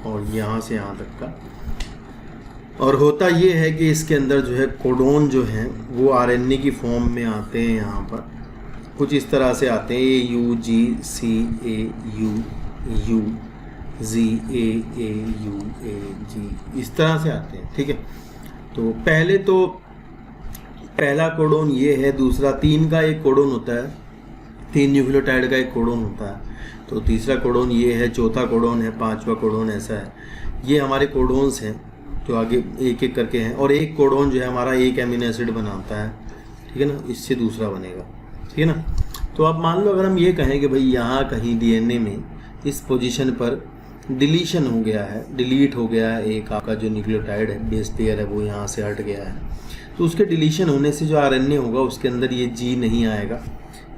और यहाँ से यहाँ तक का, और होता ये है कि इसके अंदर जो है कोडोन जो है वो आरएनए की फॉर्म में आते हैं। यहाँ पर कुछ इस तरह से आते हैं, AUGCAUUZAAUAG इस तरह से आते हैं, ठीक है। तो पहला कोडोन ये है, दूसरा 3 का एक कोडोन होता है, 3 न्यूक्लियोटाइड का एक कोडोन होता है, तो तीसरा कोडोन ये है, चौथा कोडोन है, 5वां कोडोन ऐसा है। ये हमारे कोडोन्स हैं जो आगे एक एक करके हैं, और एक कोडोन जो है हमारा एक एमिनो एसिड बनाता है, ठीक है ना, इससे दूसरा बनेगा, ठीक है ना। तो अब मान लो अगर हम ये कहें कि भाई यहाँ कहीं डीएनए में इस पोजीशन पर डिलीशन हो गया है, डिलीट हो गया है, एक आपका जो न्यूक्लियोटाइड है, बेस पेयर है, वो यहाँ से हट गया है, तो उसके डिलीशन होने से जो आरएनए होगा उसके अंदर ये जी नहीं आएगा,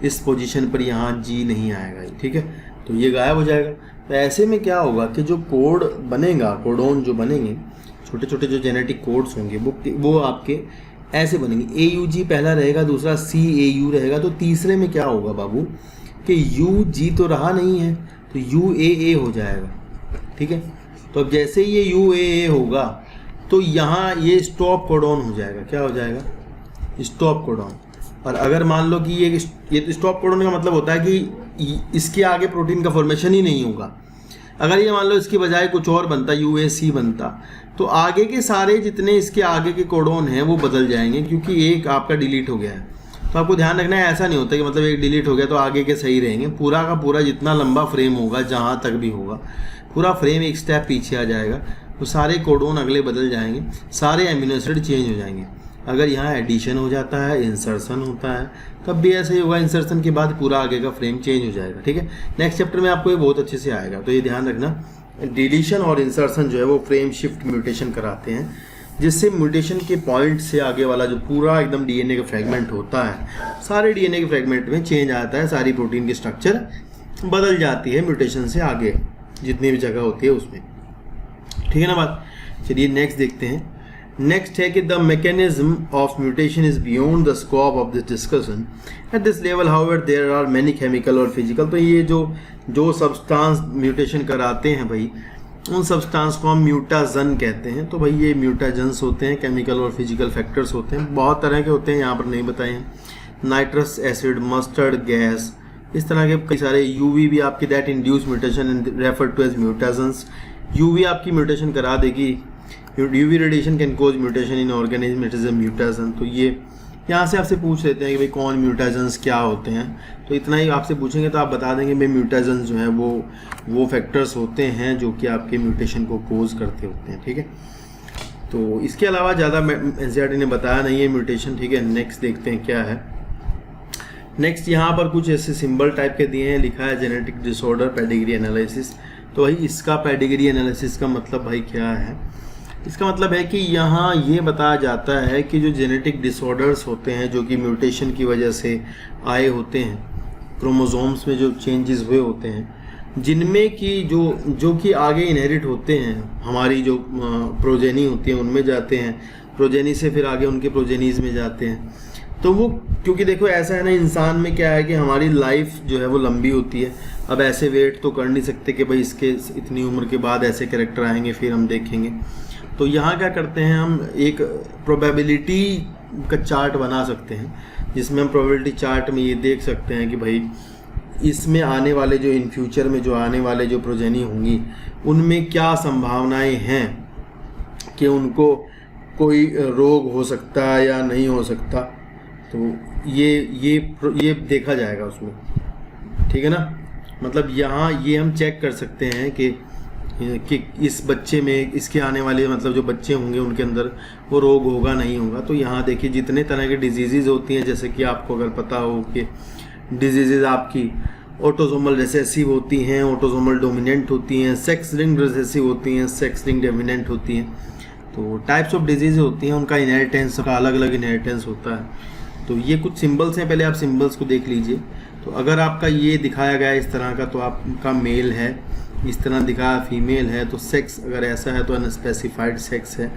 इस पोजीशन पर यहाँ जी नहीं आएगा, ठीक है, तो ये गायब हो जाएगा। तो ऐसे में क्या होगा कि जो कोड बनेगा, कोडोन जो बनेंगे, छोटे छोटे जो जेनेटिक कोड्स होंगे वो आपके ऐसे बनेंगे। AUG पहला रहेगा, दूसरा CAU रहेगा, तो तीसरे में क्या होगा बाबू कि UG तो रहा नहीं है, तो UAA हो जाएगा, ठीक है। तो अब जैसे ही ये UAA होगा तो यहाँ ये स्टॉप कोडॉन हो जाएगा। क्या हो जाएगा? Stop codon. और अगर मान लो कि ये स्टॉप कोडॉन का मतलब होता है कि इसके आगे प्रोटीन का फॉर्मेशन ही नहीं होगा। अगर ये मान लो इसकी बजाय कुछ और बनता, UAC बनता, तो आगे के सारे जितने इसके आगे के कोडोन हैं वो बदल जाएंगे, क्योंकि एक आपका डिलीट हो गया है। तो आपको ध्यान रखना है, ऐसा नहीं होता कि मतलब एक डिलीट हो गया तो आगे के सही रहेंगे। पूरा का पूरा जितना लंबा फ्रेम होगा, जहाँ तक भी होगा, पूरा फ्रेम एक स्टेप पीछे आ जाएगा, तो सारे कोडोन अगले बदल जाएंगे, सारे एमिनो एसिड चेंज हो जाएंगे। अगर यहाँ एडिशन हो जाता है, इंसर्शन होता है, तब भी ऐसे ही होगा। इंसर्शन के बाद पूरा आगे का फ्रेम चेंज हो जाएगा, ठीक है। नेक्स्ट चैप्टर में आपको ये बहुत अच्छे से आएगा, तो ये ध्यान रखना। डिलीशन और इंसर्शन जो है वो फ्रेम शिफ्ट म्यूटेशन कराते हैं, जिससे म्यूटेशन के पॉइंट से आगे वाला जो पूरा एकदम डीएनए का फ्रेगमेंट होता है, सारे डीएनए के फ्रेगमेंट में चेंज आता है, सारी प्रोटीन की स्ट्रक्चर बदल जाती है म्यूटेशन से आगे जितनी भी जगह होती है उसमें, ठीक है ना बात। चलिए नेक्स्ट देखते हैं। नेक्स्ट है कि the mechanism of mutation is beyond the scope of this discussion at this level, however there are many chemical और फिजिकल। तो ये जो सब्सटेंस म्यूटेशन कराते हैं भाई, उन सब्सटेंस को हम म्यूटाजन कहते हैं। तो भाई ये म्यूटाजन्स होते हैं, केमिकल और फिजिकल फैक्टर्स होते हैं, बहुत तरह के होते हैं, यहाँ पर नहीं बताए हैं। नाइट्रस एसिड, मस्टर्ड गैस, इस तरह के कई सारे। यूवी भी आपकी that induce mutation and refer to as mutagens. UV आपकी म्यूटेशन करा देगी। UV radiation can cause mutation in organism, it is a mutagen. तो ये यहाँ से आपसे पूछ लेते हैं कि भाई कौन म्यूटाजन्स क्या होते हैं, तो इतना ही आपसे पूछेंगे तो आप बता देंगे भाई म्यूटाजन्स जो है वो फैक्टर्स होते हैं जो कि आपके म्यूटेशन को कोज करते होते हैं, ठीक है। तो इसके अलावा ज़्यादा एनसीईआरटी ने बताया नहीं है म्यूटेशन, ठीक है। नेक्स्ट देखते हैं क्या है। नेक्स्ट यहाँ पर कुछ ऐसे सिंबल टाइप के दिए हैं, लिखा है जेनेटिक डिसऑर्डर पेडिग्री एनालिसिस। तो भाई इसका पेडिग्री एनालिसिस का मतलब भाई क्या है? इसका मतलब है कि यहाँ ये बताया जाता है कि जो जेनेटिक डिसऑर्डर्स होते हैं जो कि म्यूटेशन की वजह से आए होते हैं, क्रोमोसोम्स में जो चेंजेस हुए होते हैं, जिनमें कि जो कि आगे इनहेरिट होते हैं, हमारी जो प्रोजेनी होती है उनमें जाते हैं, प्रोजेनी से फिर आगे उनके प्रोजेनीज में जाते हैं। तो वो क्योंकि देखो ऐसा है ना, इंसान में क्या है कि हमारी लाइफ जो है वो लंबी होती है। अब ऐसे वेट तो कर नहीं सकते कि भाई इसके इतनी उम्र के बाद ऐसे कैरेक्टर आएंगे फिर हम देखेंगे। तो यहाँ क्या करते हैं, हम एक प्रोबेबिलिटी का चार्ट बना सकते हैं, जिसमें हम प्रोबेबिलिटी चार्ट में ये देख सकते हैं कि भाई इसमें आने वाले जो इन फ्यूचर में जो आने वाले जो प्रोजेनी होंगी उनमें क्या संभावनाएं हैं कि उनको कोई रोग हो सकता है या नहीं हो सकता। तो ये देखा जाएगा उसमें, ठीक है ना। मतलब यहाँ ये हम चेक कर सकते हैं कि इस बच्चे में इसके आने वाले मतलब जो बच्चे होंगे उनके अंदर वो रोग होगा नहीं होगा। तो यहाँ देखिए जितने तरह के डिजीज़ होती हैं, जैसे कि आपको अगर पता हो कि डिजीज़ आपकी ऑटोसोमल रिसेसिव होती हैं, ऑटोसोमल डोमिनेंट होती हैं, सेक्स लिंक्ड रिसेसिव होती हैं, सेक्स लिंक्ड डोमिनेंट होती हैं। तो टाइप्स ऑफ डिजीज़ होती हैं, उनका इनहेरिटेंस का अलग अलग इनहेरिटेंस होता है। तो ये कुछ सिंबल्स हैं, पहले आप सिंबल्स को देख लीजिए। तो अगर आपका ये दिखाया गया है इस तरह का तो आपका मेल है, इस तरह दिखाया फीमेल है। तो सेक्स अगर ऐसा है तो अनस्पेसिफाइड सेक्स है।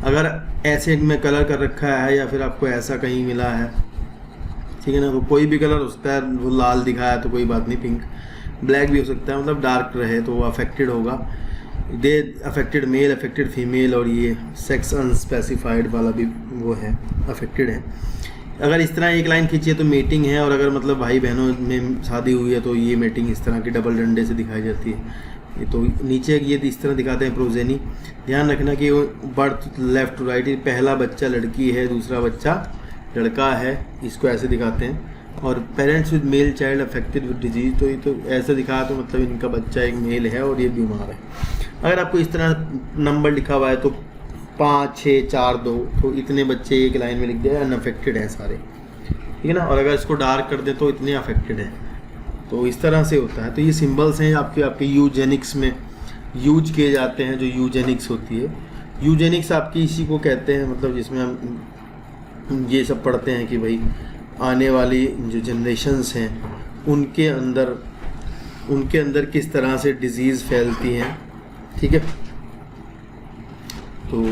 अगर ऐसे में कलर कर रखा है या फिर आपको ऐसा कहीं मिला है, ठीक है ना, तो कोई भी कलर हो सकता है। वो लाल दिखाया तो कोई बात नहीं, पिंक ब्लैक भी हो सकता है, मतलब डार्क रहे तो वो अफेक्टेड होगा। दे अफेक्टेड मेल, अफेक्टेड फीमेल, और ये सेक्स अनस्पेसिफाइड वाला भी वो है, अफेक्टेड है। अगर इस तरह एक लाइन खींचिए तो मीटिंग है, और अगर मतलब भाई बहनों में शादी हुई है तो ये मीटिंग इस तरह की डबल डंडे से दिखाई जाती है। तो नीचे ये इस तरह दिखाते हैं प्रोजेनी। ध्यान रखना कि बर्थ लेफ्ट टू राइट, पहला बच्चा लड़की है, दूसरा बच्चा लड़का है, इसको ऐसे दिखाते हैं। और parents with male child affected with disease, तो ये तो ऐसे दिखाया तो मतलब इनका बच्चा एक मेल है और ये बीमार है। अगर आपको इस तरह नंबर लिखा हुआ है तो 5 6 4 2, तो इतने बच्चे एक लाइन में लिख दिया, अनअफेक्टेड हैं सारे, ठीक है ना। और अगर इसको डार्क कर दे तो इतने अफेक्टेड हैं। तो इस तरह से होता है। तो ये सिंबल्स हैं आपके यूजेनिक्स में यूज किए जाते हैं। जो यूजेनिक्स होती है, यूजेनिक्स आपकी इसी को कहते हैं, मतलब जिसमें हम ये सब पढ़ते हैं कि भाई आने वाली जो जनरेशन्स हैं उनके अंदर किस तरह से डिजीज़ फैलती हैं, ठीक है। तो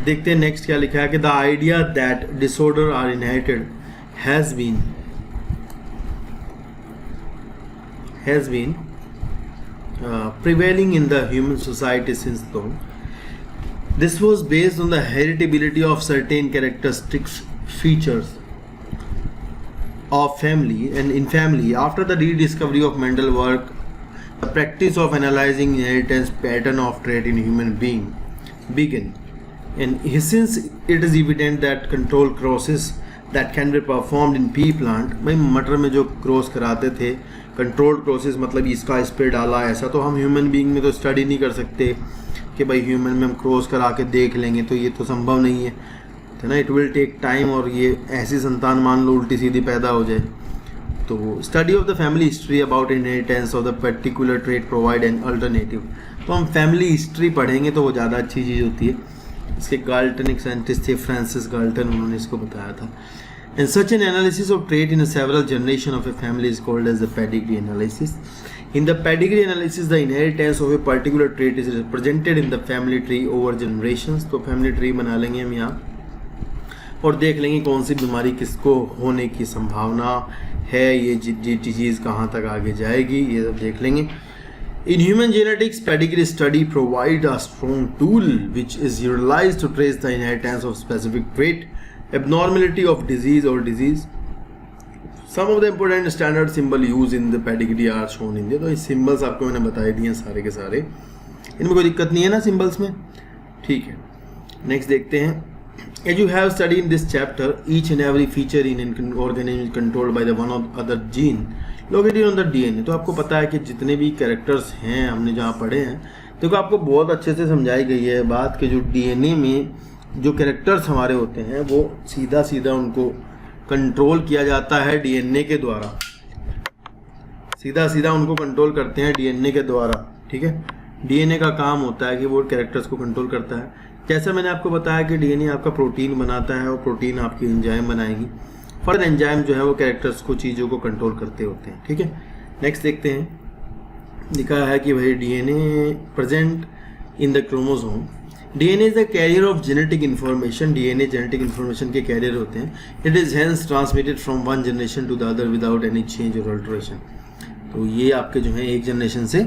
देखते हैं नेक्स्ट क्या लिखा है कि the idea that disorder are inherited has been prevailing in the human society since long. This was based on the heritability of certain characteristics features of family and in family. After the rediscovery of mental work, the practice of analyzing inheritance pattern of trait in human being began. And since it is evident that control crosses that can be performed in pea plant, भाई मटर में जो cross कराते थे, controlled process मतलब इसका इस पर डाला ऐसा, तो हम ह्यूमन बीइंग में तो स्टडी नहीं कर सकते कि भाई ह्यूमन में हम क्रॉस करा के देख लेंगे, तो ये तो संभव नहीं है ना। इट विल टेक टाइम, और ये ऐसी संतान मान लो उल्टी सीधी पैदा हो जाए। तो study of the family history about inheritance of the particular trait provide an alternative. तो हम फैमिली हिस्ट्री पढ़ेंगे तो वो ज़्यादा अच्छी चीज़ होती है। इसके गाल्टन एक साइंटिस्ट थे, फ्रांसिस गाल्टन, उन्होंने इसको बताया था। And such an analysis of trait in a several generation of a family is called as the pedigree analysis. In the pedigree analysis, the inheritance of a particular trait is represented in the family tree over generations. तो family tree बना लेंगे हम यहाँ और देख लेंगे कौन सी बीमारी किसको होने की संभावना है, ये चीज़ कहाँ तक आगे जाएगी, ये सब देख लेंगे। In human genetics, pedigree study provide a strong tool which is utilized to trace the inheritance of specific trait, abnormality of disease or disease. Some of the important standard symbol used in the pedigree are shown in there. तो इस symbols आपको मैंने बता दिए सारे के सारे, इनमें कोई दिक्कत नहीं है ना सिंबल्स में, ठीक है। नेक्स्ट देखते हैं। As you have studied in this chapter, each and every feature in an organism is controlled by the one or other gene located on the DNA. तो आपको पता है कि जितने भी कैरेक्टर्स हैं हमने जहाँ पढ़े हैं, देखो आपको बहुत अच्छे से समझाई गई है बात कि जो DNA में जो कैरेक्टर्स हमारे होते हैं वो सीधा उनको कंट्रोल किया जाता है DNA के द्वारा। सीधा सीधा उनको कंट्रोल करते हैं डीएनए के द्वारा, ठीक है। डीएनए का काम होता है कि वो कैरेक्टर्स को कंट्रोल करता है। जैसा मैंने आपको बताया कि डीएनए आपका प्रोटीन बनाता है और प्रोटीन आपकी एंजाइम बनाएगी, फर्दर एंजाइम जो है वो कैरेक्टर्स को, चीज़ों को कंट्रोल करते होते हैं, ठीक है। नेक्स्ट देखते हैं, लिखा है कि भाई DNA present in the chromosome. DNA is the carrier of genetic information. DNA genetic information के कैरियर होते हैं। It is hence transmitted from one generation to the other without any change और अल्टरेशन। तो ये आपके जो है एक जनरेशन से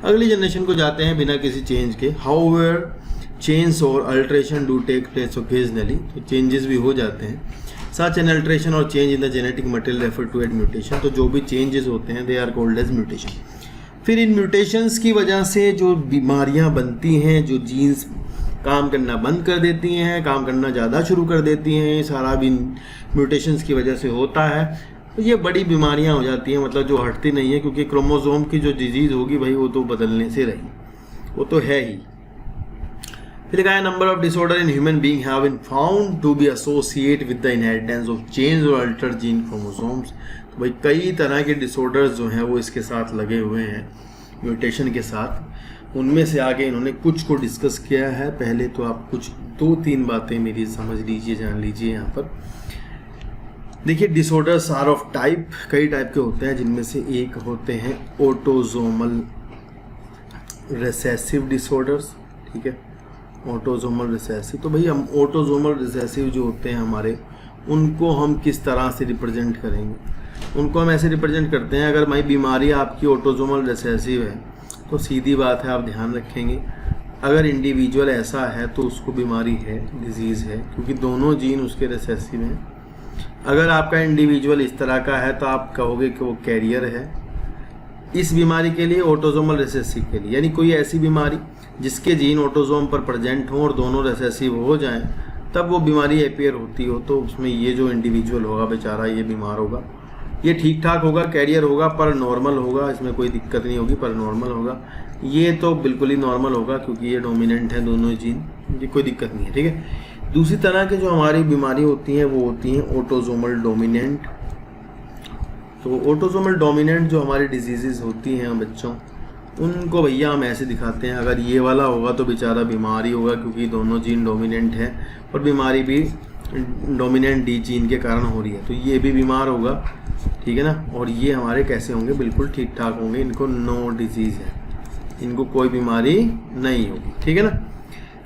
अगली जनरेशन को जाते हैं बिना किसी चेंज के। हाउएवर चेंज और alteration do take place occasionally, तो चेंजेस भी हो जाते हैं। सच एन अल्टरेशन और change in the genetic material refer to at mutation. तो जो भी चेंजेस होते हैं they are called as mutation. फिर इन म्यूटेशंस की वजह से जो बीमारियां बनती हैं, जो जीन्स काम करना बंद कर देती हैं, काम करना ज़्यादा शुरू कर देती हैं, ये सारा भी म्यूटेशंस की वजह से होता है। तो ये बड़ी बीमारियां हो जाती हैं, मतलब जो हटती नहीं है, क्योंकि क्रोमोसोम की जो डिजीज़ होगी भाई वो तो बदलने से रही, वो तो है ही। फिर लिखा है number of disorder in human being have been found to be associate with the inheritance of change और अल्टर जीन क्रोमोसोम्स। तो भाई कई तरह के डिसऑर्डर्स जो हैं वो इसके साथ लगे हुए हैं, म्यूटेशन के साथ। उनमें से आगे इन्होंने कुछ को डिस्कस किया है। पहले तो आप कुछ 2-3 बातें मेरी समझ लीजिए, जान लीजिए। यहाँ पर देखिए, डिसऑर्डर्स आर ऑफ टाइप, कई टाइप के होते हैं, जिनमें से एक होते हैं ऑटोसोमल रिसेसिव डिसऑर्डर्स, ठीक है। ऑटोसोमल रिसेसिव, तो भाई हम ऑटोसोमल रिसेसिव जो होते हैं हमारे, उनको हम किस तरह से रिप्रेजेंट करेंगे? उनको हम ऐसे रिप्रेजेंट करते हैं, अगर भाई बीमारी आपकी ऑटोसोमल रिसेसिव है तो सीधी बात है, आप ध्यान रखेंगे अगर इंडिविजुअल ऐसा है तो उसको बीमारी है, डिजीज़ है, क्योंकि दोनों जीन उसके रिसेसिव हैं। अगर आपका इंडिविजुअल इस तरह का है तो आप कहोगे कि वो कैरियर है इस बीमारी के लिए, ऑटोसोमल रिसेसिव के लिए। यानी कोई ऐसी बीमारी जिसके जीन ऑटोसोम पर प्रेजेंट हों और दोनों रिसेसिव हो जाएं, तब वो बीमारी अपीयर होती हो, तो उसमें ये जो इंडिविजुअल होगा बेचारा, ये बीमार होगा, ये ठीक ठाक होगा, कैरियर होगा, पर नॉर्मल होगा, इसमें कोई दिक्कत नहीं होगी, पर नॉर्मल होगा। ये तो बिल्कुल ही नॉर्मल होगा क्योंकि ये डोमिनेंट है दोनों जीन, ये कोई दिक्कत नहीं है, ठीक है। दूसरी तरह की जो हमारी बीमारी होती हैं वो होती हैं ऑटोसोमल डोमिनेंट। तो ऑटोसोमल डोमिनेंट जो हमारी डिजीज़ होती हैं बच्चों, उनको भैया हम ऐसे दिखाते हैं, अगर ये वाला होगा तो बेचारा बीमारी होगा क्योंकि दोनों जीन डोमिनेंट है और बीमारी भी डोमिनेंट डी जीन के कारण हो रही है, तो ये भी बीमार होगा, ठीक है ना। और ये हमारे कैसे होंगे? बिल्कुल ठीक ठाक होंगे, इनको नो डिजीज़ है, इनको कोई बीमारी नहीं होगी, ठीक है ना।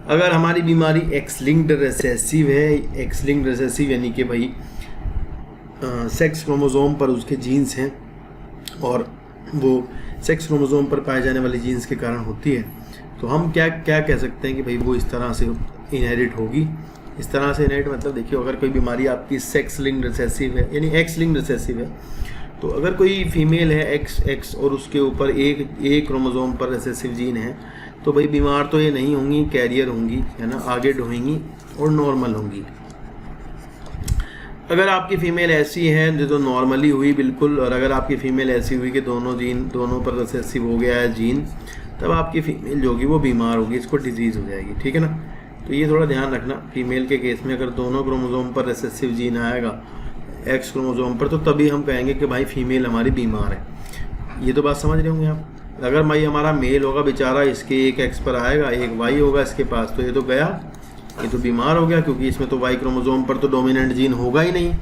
अगर हमारी बीमारी एक्स लिंक्ड रिसेसिव है, एक्स लिंक्ड रिसेसिव यानी कि भाई सेक्स क्रोमोसोम पर उसके जीन्स हैं और वो सेक्स क्रोमोसोम पर पाए जाने वाली जीन्स के कारण होती है, तो हम क्या क्या कह सकते हैं कि भाई वो इस तरह से इनहेरिट होगी। इस तरह से इनहेरिट मतलब देखिए, अगर कोई बीमारी आपकी सेक्स लिंक्ड रिसेसिव है यानी एक्स लिंक्ड रिसेसिव है, तो अगर कोई फीमेल है एक्स और उसके ऊपर एक क्रोमोसोम पर रिसेसिव जीन है, तो भाई बीमार तो ये नहीं होंगी, कैरियर होंगी, है ना, आगे ढोएंगी और नॉर्मल होंगी। अगर आपकी फ़ीमेल ऐसी है जो नॉर्मली हुई बिल्कुल, और अगर आपकी फ़ीमेल ऐसी हुई कि दोनों पर रिसेसिव हो गया है जीन, तब आपकी फ़ीमेल जो होगी वो बीमार होगी, इसको डिजीज़ हो जाएगी, ठीक है ना। तो ये थोड़ा ध्यान रखना, फीमेल के केस में अगर दोनों क्रोमोसोम पर रिसेसिव जीन आएगा एक्स क्रोमोसोम पर, तो तभी हम कहेंगे कि भाई फीमेल हमारी बीमार है। ये तो बात समझ रहे होंगे आप। अगर भाई हमारा मेल होगा बेचारा, इसके एक एक्स पर आएगा, एक वाई होगा इसके पास, तो ये तो गया, ये तो बीमार हो गया, क्योंकि इसमें तो वाई क्रोमोसोम पर तो डोमिनेंट जीन होगा ही नहीं।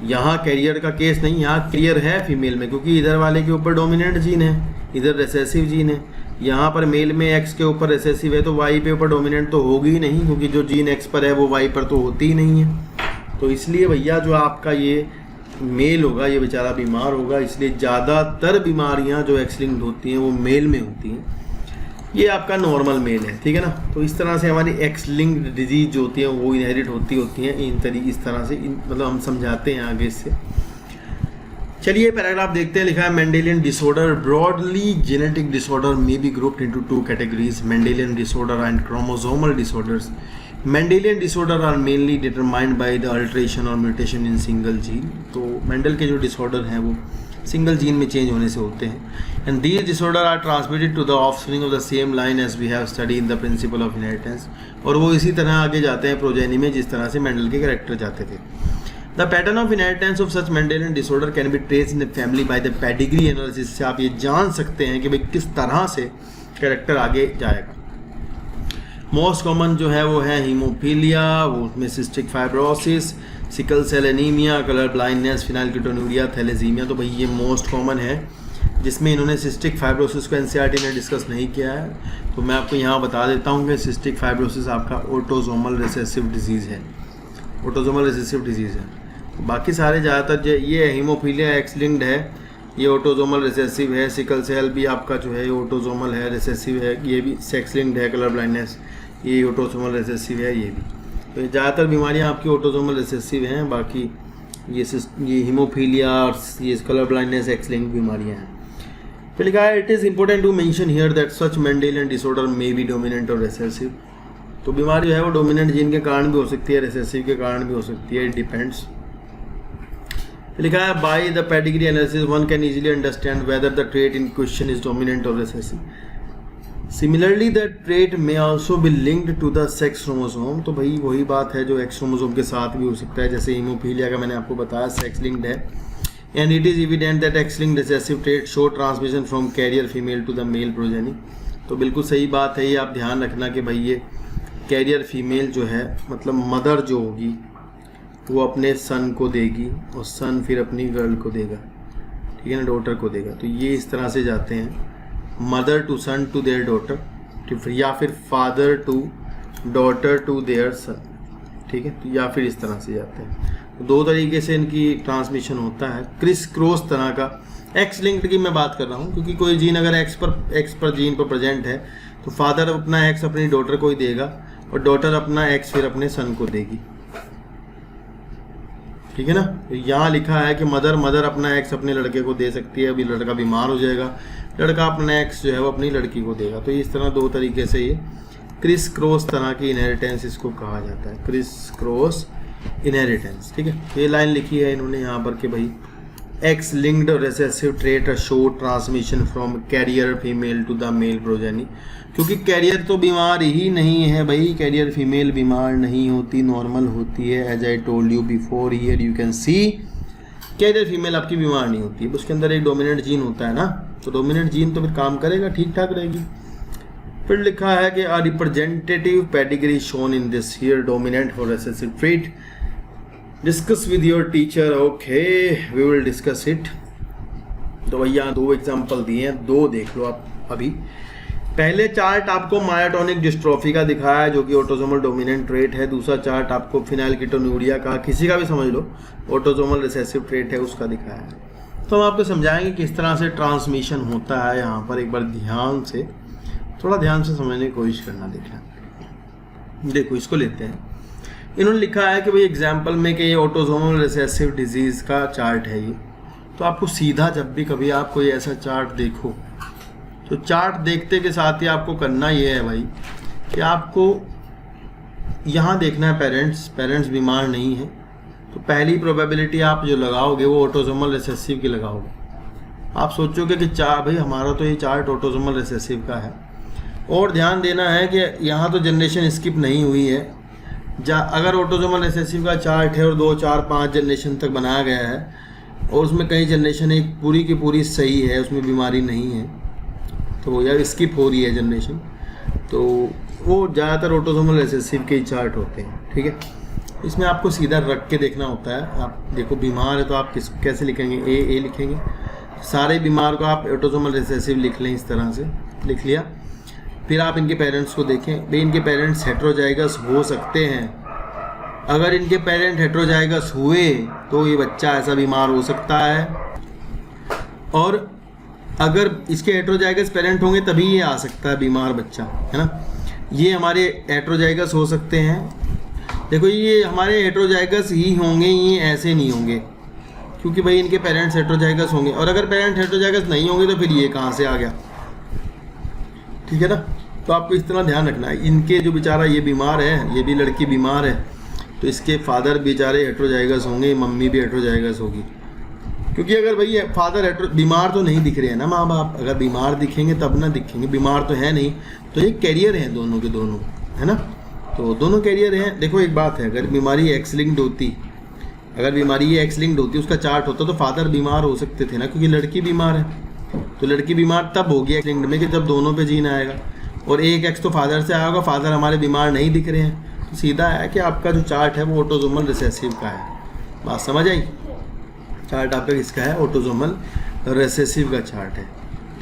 यहाँ कैरियर का केस नहीं, यहाँ कैरियर है फीमेल में, क्योंकि इधर वाले के ऊपर डोमिनेंट जीन है, इधर रिसेसिव जीन है। यहाँ पर मेल में एक्स के ऊपर रिसेसिव है, तो वाई पे ऊपर डोमिनेंट तो होगी ही नहीं, क्योंकि जो जीन एक्स पर है वो वाई पर तो होती ही नहीं है। तो इसलिए भैया जो आपका ये मेल होगा ये बेचारा बीमार होगा। इसलिए ज़्यादातर बीमारियां जो एक्स लिंक्ड होती हैं वो मेल में होती हैं, ये आपका नॉर्मल मेल है, ठीक है ना। तो इस तरह से हमारी एक्स लिंक्ड डिजीज जो होती है वो इनहेरिट होती हैं इस तरह से मतलब हम समझाते हैं आगे से। चलिए पैराग्राफ देखते हैं। लिखा है Mendelian disorder broadly genetic disorder may be grouped into 2 categories, Mendelian disorder and chromosomal disorders. Mendelian disorder are mainly determined by the alteration और म्यूटेशन इन सिंगल जीन। तो मेंडल के जो डिसऑर्डर हैं वो सिंगल जीन में change होने से होते हैं। And these disorder are transmitted to the offspring of the same line as we have study in the principle of inheritance. और वो इसी तरह आगे जाते हैं प्रोजेनी में जिस तरह से मेंडल के कैरेक्टर जाते थे। The pattern of inheritance of such Mendelian disorder can be trace in the family by the pedigree analysis से आप ये जान सकते हैं कि भाई किस तरह से कैरेक्टर आगे जाएगा। मोस्ट कॉमन जो है वो है हीमोफीलिया, वो उसमें cystic fibrosis, sickle cell anaemia, colour blindness, phenylketonuria, thalassaemia. तो भाई ये मोस्ट कॉमन है जिसमें इन्होंने सिस्टिक फाइब्रोसिस को एनसीईआरटी ने डिस्कस नहीं किया है। तो मैं आपको यहाँ बता देता हूँ कि सिस्टिक फाइब्रोसिस आपका ऑटोसोमल रिसेसिव डिजीज़ है, ऑटोसोमल रिसेसिव डिजीज़ है। बाकी सारे ज़्यादातर ये हीमोफीलिया एक्स लिंक्ड है, ये ऑटोसोमल रिसेसिव है। सिकल सेल भी आपका जो है ऑटोसोमल है, रिसेसिव है, ये भी सेक्स लिंक्ड है। कलर ब्लाइंडनेस ये ऑटोसोमल रिसेसिव है, ये भी। तो ये ज़्यादातर बीमारियाँ आपकी ऑटोसोमल रिसेसिव हैं। बाकी ये हीमोफीलिया और ये कलर ब्लाइंडनेस एक्स लिंक्ड बीमारियाँ हैं। फिर लिखा है it is important to mention here that such Mendelian disorder may be dominant और रिसेसिव। तो बीमारी जो है वो डोमिनेंट जीन के कारण भी हो सकती है, रिसेसिव के कारण भी हो सकती है, इट डिपेंड्स। लिखा है by the pedigree analysis one can easily understand whether the trait in question is dominant और recessive. Similarly the trait may also be linked to the sex chromosome. तो भाई वही बात है जो एक्स क्रोमोसोम के साथ भी हो सकता है, जैसे हीमोफीलिया का मैंने आपको बताया सेक्स लिंक्ड है। And it is evident that X linked recessive trait show transmission from carrier female to the male progeny. तो बिल्कुल सही बात है, ये आप ध्यान रखना कि भाई ये कैरियर फीमेल जो है मतलब मदर जो होगी वो अपने सन को देगी और सन फिर अपनी गर्ल को देगा, ठीक है ना, डॉटर को देगा। तो ये इस तरह से जाते हैं, mother to son to their daughter, या फिर father to daughter to their son, ठीक है। तो या फिर इस तरह से जाते हैं। तो दो तरीके से इनकी ट्रांसमिशन होता है, क्रिस क्रॉस तरह का। एक्स लिंक्ड की मैं बात कर रहा हूँ क्योंकि कोई जीन अगर एक्स पर जीन पर प्रेजेंट है तो फादर अपना एक्स अपनी डॉटर को ही देगा और डॉटर अपना एक्स फिर अपने सन को देगी, ठीक है ना। तो यहाँ लिखा है कि मदर अपना एक्स अपने लड़के को दे सकती है, अभी लड़का बीमार हो जाएगा, लड़का अपना एक्स जो है वो अपनी लड़की को देगा। तो इस तरह दो तरीके से ये क्रिस क्रॉस तरह की इनहेरिटेंस इसको कहा जाता है, क्रिस क्रॉस इनहेरिटेंस, ठीक है। ये लाइन लिखी है इन्होंने यहाँ पर कि भाई X linked recessive trait show transmission from carrier female to the male progeny. क्योंकि कैरियर तो बीमार ही नहीं है भाई, कैरियर फीमेल बीमार नहीं होती, नॉर्मल होती है। As I told you before here you can see carrier female आपकी बीमार नहीं होती है, उसके अंदर एक डोमिनेंट जीन होता है ना, तो डोमिनेंट जीन तो फिर काम करेगा, ठीक ठाक रहेगी। फिर लिखा है कि a representative pedigree shown in this here dominant for recessive trait, discuss with your teacher. Okay we will discuss it. तो भैया दो एग्जाम्पल दिए हैं, दो देख लो आप अभी। पहले चार्ट आपको मायोटोनिक डिस्ट्रोफी का दिखाया है जो कि ऑटोसोमल डोमिनेंट ट्रेट है। दूसरा चार्ट आपको फिनाइलकीटोन्यूरिया का, किसी का भी समझ लो, ऑटोसोमल रिसेसिव ट्रेट है, उसका दिखाया है। तो हम आपको समझाएंगे किस तरह से ट्रांसमिशन होता है। यहाँ पर एक बार थोड़ा ध्यान से समझने की कोशिश करना। देखो इसको लेते हैं। इन्होंने लिखा है कि भाई एग्जाम्पल में कि ये ऑटोसोमल रिसेसिव डिजीज़ का चार्ट है ये। तो आपको सीधा जब भी कभी आप कोई ऐसा चार्ट देखो तो चार्ट देखते के साथ ही आपको करना ये है भाई कि आपको यहाँ देखना है पेरेंट्स बीमार नहीं है, तो पहली प्रोबेबिलिटी आप जो लगाओगे वो ऑटोसोमल रिसेसिव की लगाओगे। आप सोचोगे कि भाई हमारा तो ये चार्ट ऑटोसोमल रिसेसिव का है। और ध्यान देना है कि यहाँ तो जनरेशन स्किप नहीं हुई है। अगर ऑटोसोमल रिसेसिव का चार्ट है और 2, 4, 5 जनरेशन तक बनाया गया है और उसमें कई जनरेशन एक पूरी की पूरी सही है, उसमें बीमारी नहीं है, तो यार स्किप हो रही है जनरेशन, तो वो ज़्यादातर ऑटोसोमल रिसेसिव के ही चार्ट होते हैं, ठीक है। इसमें आपको सीधा रख के देखना होता है। आप देखो बीमार है तो आप कैसे लिखेंगे, ए लिखेंगे। सारे बीमार को आप ऑटोसोमल रिसेसिव लिख लें, इस तरह से लिख लिया। फिर आप इनके पेरेंट्स को देखें, भाई इनके पेरेंट्स हेटेरोजाइगस हो सकते हैं। अगर इनके पेरेंट हेटेरोजाइगस हुए तो ये बच्चा ऐसा बीमार हो सकता है, और अगर इसके हेटेरोजाइगस पेरेंट होंगे तभी ये आ सकता है बीमार बच्चा, है ना। ये हमारे हेटेरोजाइगस हो सकते हैं। देखो ये हमारे हेटेरोजाइगस ही होंगे, ये ऐसे नहीं होंगे, क्योंकि भाई इनके पेरेंट्स हेटेरोजाइगस होंगे। और अगर पेरेंट हेटेरोजाइगस नहीं होंगे तो फिर ये कहाँ से आ गया, ठीक है ना। तो आपको इस तरह ध्यान रखना है। इनके जो बेचारा ये बीमार है, ये भी लड़की बीमार है, तो इसके फादर बेचारे हेटेरोजाइगस होंगे, मम्मी भी हेटेरोजाइगस होगी। क्योंकि अगर भाई फादर बीमार तो नहीं दिख रहे हैं ना माँ बाप, अगर बीमार दिखेंगे तब ना दिखेंगे, बीमार तो है नहीं, तो ये कैरियर हैं दोनों के दोनों, है ना। तो दोनों कैरियर हैं। देखो एक बात है, अगर बीमारी एक्स लिंक्ड होती, अगर बीमारी ये एक्स लिंक्ड होती, उसका चार्ट होता तो फादर बीमार हो सकते थे ना, क्योंकि लड़की बीमार है। तो लड़की बीमार तब होगी एक्स लिंक्ड में कि जब दोनों पे जीन आएगा, और एक एक्स तो फादर से आया होगा, फादर हमारे बीमार नहीं दिख रहे हैं, तो सीधा है कि आपका जो चार्ट है वो ऑटोसोमल रिसेसिव का है। बात समझ आई? चार्ट आपका किसका है? ऑटोसोमल रिसेसिव का चार्ट है,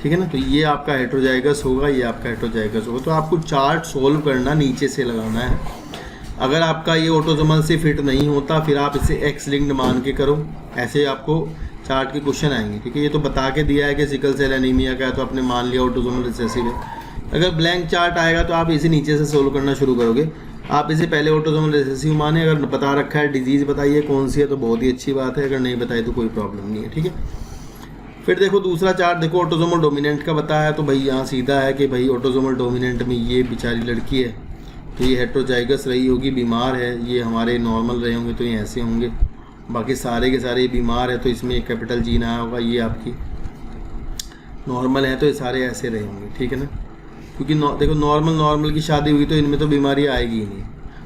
ठीक है ना। तो ये आपका हेटेरोजाइगस होगा, ये आपका हेटेरोजाइगस होगा। तो आपको चार्ट सोल्व करना नीचे से लगाना है। अगर आपका ये ऑटोसोमल से फिट नहीं होता, फिर आप इसे एक्स लिंक्ड मान के करो, ऐसे आपको चार्ट के क्वेश्चन आएंगे, ठीक है। ये तो बता के दिया है कि सिकल सेल एनीमिया का है, तो आपने मान लिया ऑटोसोमल रिसेसिव है। अगर ब्लैंक चार्ट आएगा तो आप इसे नीचे से सोल्व करना शुरू करोगे। आप इसे पहले ऑटोसोमल रिसेसिव माने, अगर बता रखा है डिजीज़ बताइए कौन सी है तो बहुत ही अच्छी बात है, अगर नहीं बताई तो कोई प्रॉब्लम नहीं है, ठीक है। फिर देखो दूसरा चार्ट, देखो ऑटोसोमल डोमिनेंट का बताया है, तो भाई यहाँ सीधा है कि भाई ऑटोसोमल डोमिनेंट में ये बेचारी लड़की है, तो ये हेटेरोजाइगस रही होगी, बीमार है। ये हमारे नॉर्मल रहे होंगे तो ये ऐसे होंगे, बाकी सारे के सारे बीमार है, तो इसमें एक कैपिटल जीन आया होगा। ये आपकी नॉर्मल है तो ये सारे ऐसे रहे होंगे, ठीक है ना। क्योंकि देखो नॉर्मल की शादी हुई तो इनमें तो बीमारी आएगी ही नहीं।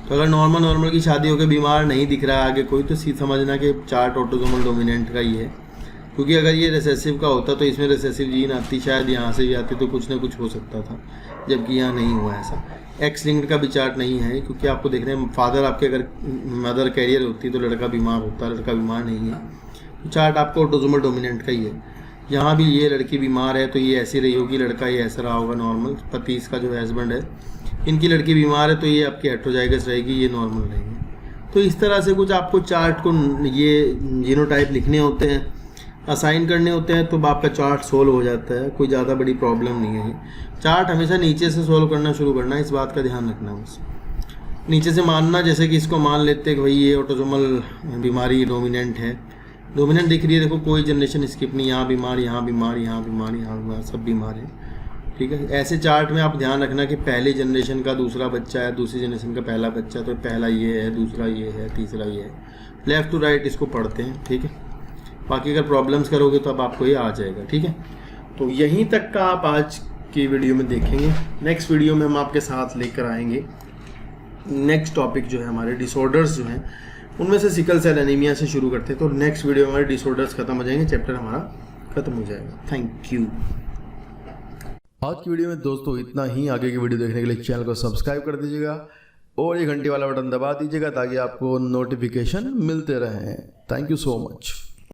तो अगर नॉर्मल की शादी होकर बीमार नहीं दिख रहा है आगे कोई, तो समझना कि चार्ट ऑटोसोमल डोमिनेंट का ही है। क्योंकि अगर ये रिसेसिव का होता तो इसमें रिसेसिव जीन आती, शायद यहाँ से भी आती, तो कुछ ना कुछ हो सकता था, जबकि यहाँ नहीं हुआ ऐसा। एक्स लिंक्ड का भी चार्ट नहीं है, क्योंकि आपको देख रहे हैं फादर आपके अगर मदर कैरियर होती तो लड़का बीमार होता, लड़का बीमार नहीं है, तो चार्ट आपको ऑटोसोमल डोमिनेंट का ही है। यहाँ भी ये लड़की बीमार है तो ये ऐसी रही होगी, लड़का ये ऐसा रहा होगा नॉर्मल, पति इसका जो हस्बैंड है, इनकी लड़की बीमार है तो ये आपकी हेटेरोजाइगस रहेगी, ये नॉर्मल रहेगी। तो इस तरह से कुछ आपको चार्ट को ये जीनोटाइप लिखने होते हैं, असाइन करने होते हैं, तो आपका चार्ट सोल्व हो जाता है, कोई ज़्यादा बड़ी प्रॉब्लम नहीं है। चार्ट हमेशा नीचे से सोल्व करना शुरू करना, इस बात का ध्यान रखना बस। नीचे से मानना, जैसे कि इसको मान लेते हैं कि भाई ये ऑटोसोमल बीमारी डोमिनेंट है, डोमिनेंट दिख रही है, देखो कोई जनरेशन स्किप नहीं, यहाँ बीमार, यहाँ बीमार, यहाँ बीमार, यहाँ बीमार, सब बीमार है, ठीक है। ऐसे चार्ट में आप ध्यान रखना कि पहली जनरेशन का दूसरा बच्चा है, दूसरी जनरेशन का पहला बच्चा, तो पहला ये है, दूसरा ये है, तीसरा ये है, लेफ़्ट टू राइट इसको पढ़ते हैं, ठीक है। बाकी अगर प्रॉब्लम्स करोगे तो अब आपको ये आ जाएगा, ठीक है। तो यहीं तक का आप आज की वीडियो में देखेंगे। नेक्स्ट वीडियो में हम आपके साथ लेकर आएंगे नेक्स्ट टॉपिक जो है हमारे डिसऑर्डर्स जो हैं, उनमें से सिकल सेल एनीमिया से शुरू करते हैं। तो नेक्स्ट वीडियो में हमारे डिसऑर्डर्स खत्म हो जाएंगे, चैप्टर हमारा खत्म हो जाएगा। Thank you. आज की वीडियो में दोस्तों इतना ही। आगे की वीडियो देखने के लिए चैनल को सब्सक्राइब कर दीजिएगा और ये घंटी वाला बटन दबा दीजिएगा ताकि आपको नोटिफिकेशन मिलते रहें। Thank you so much.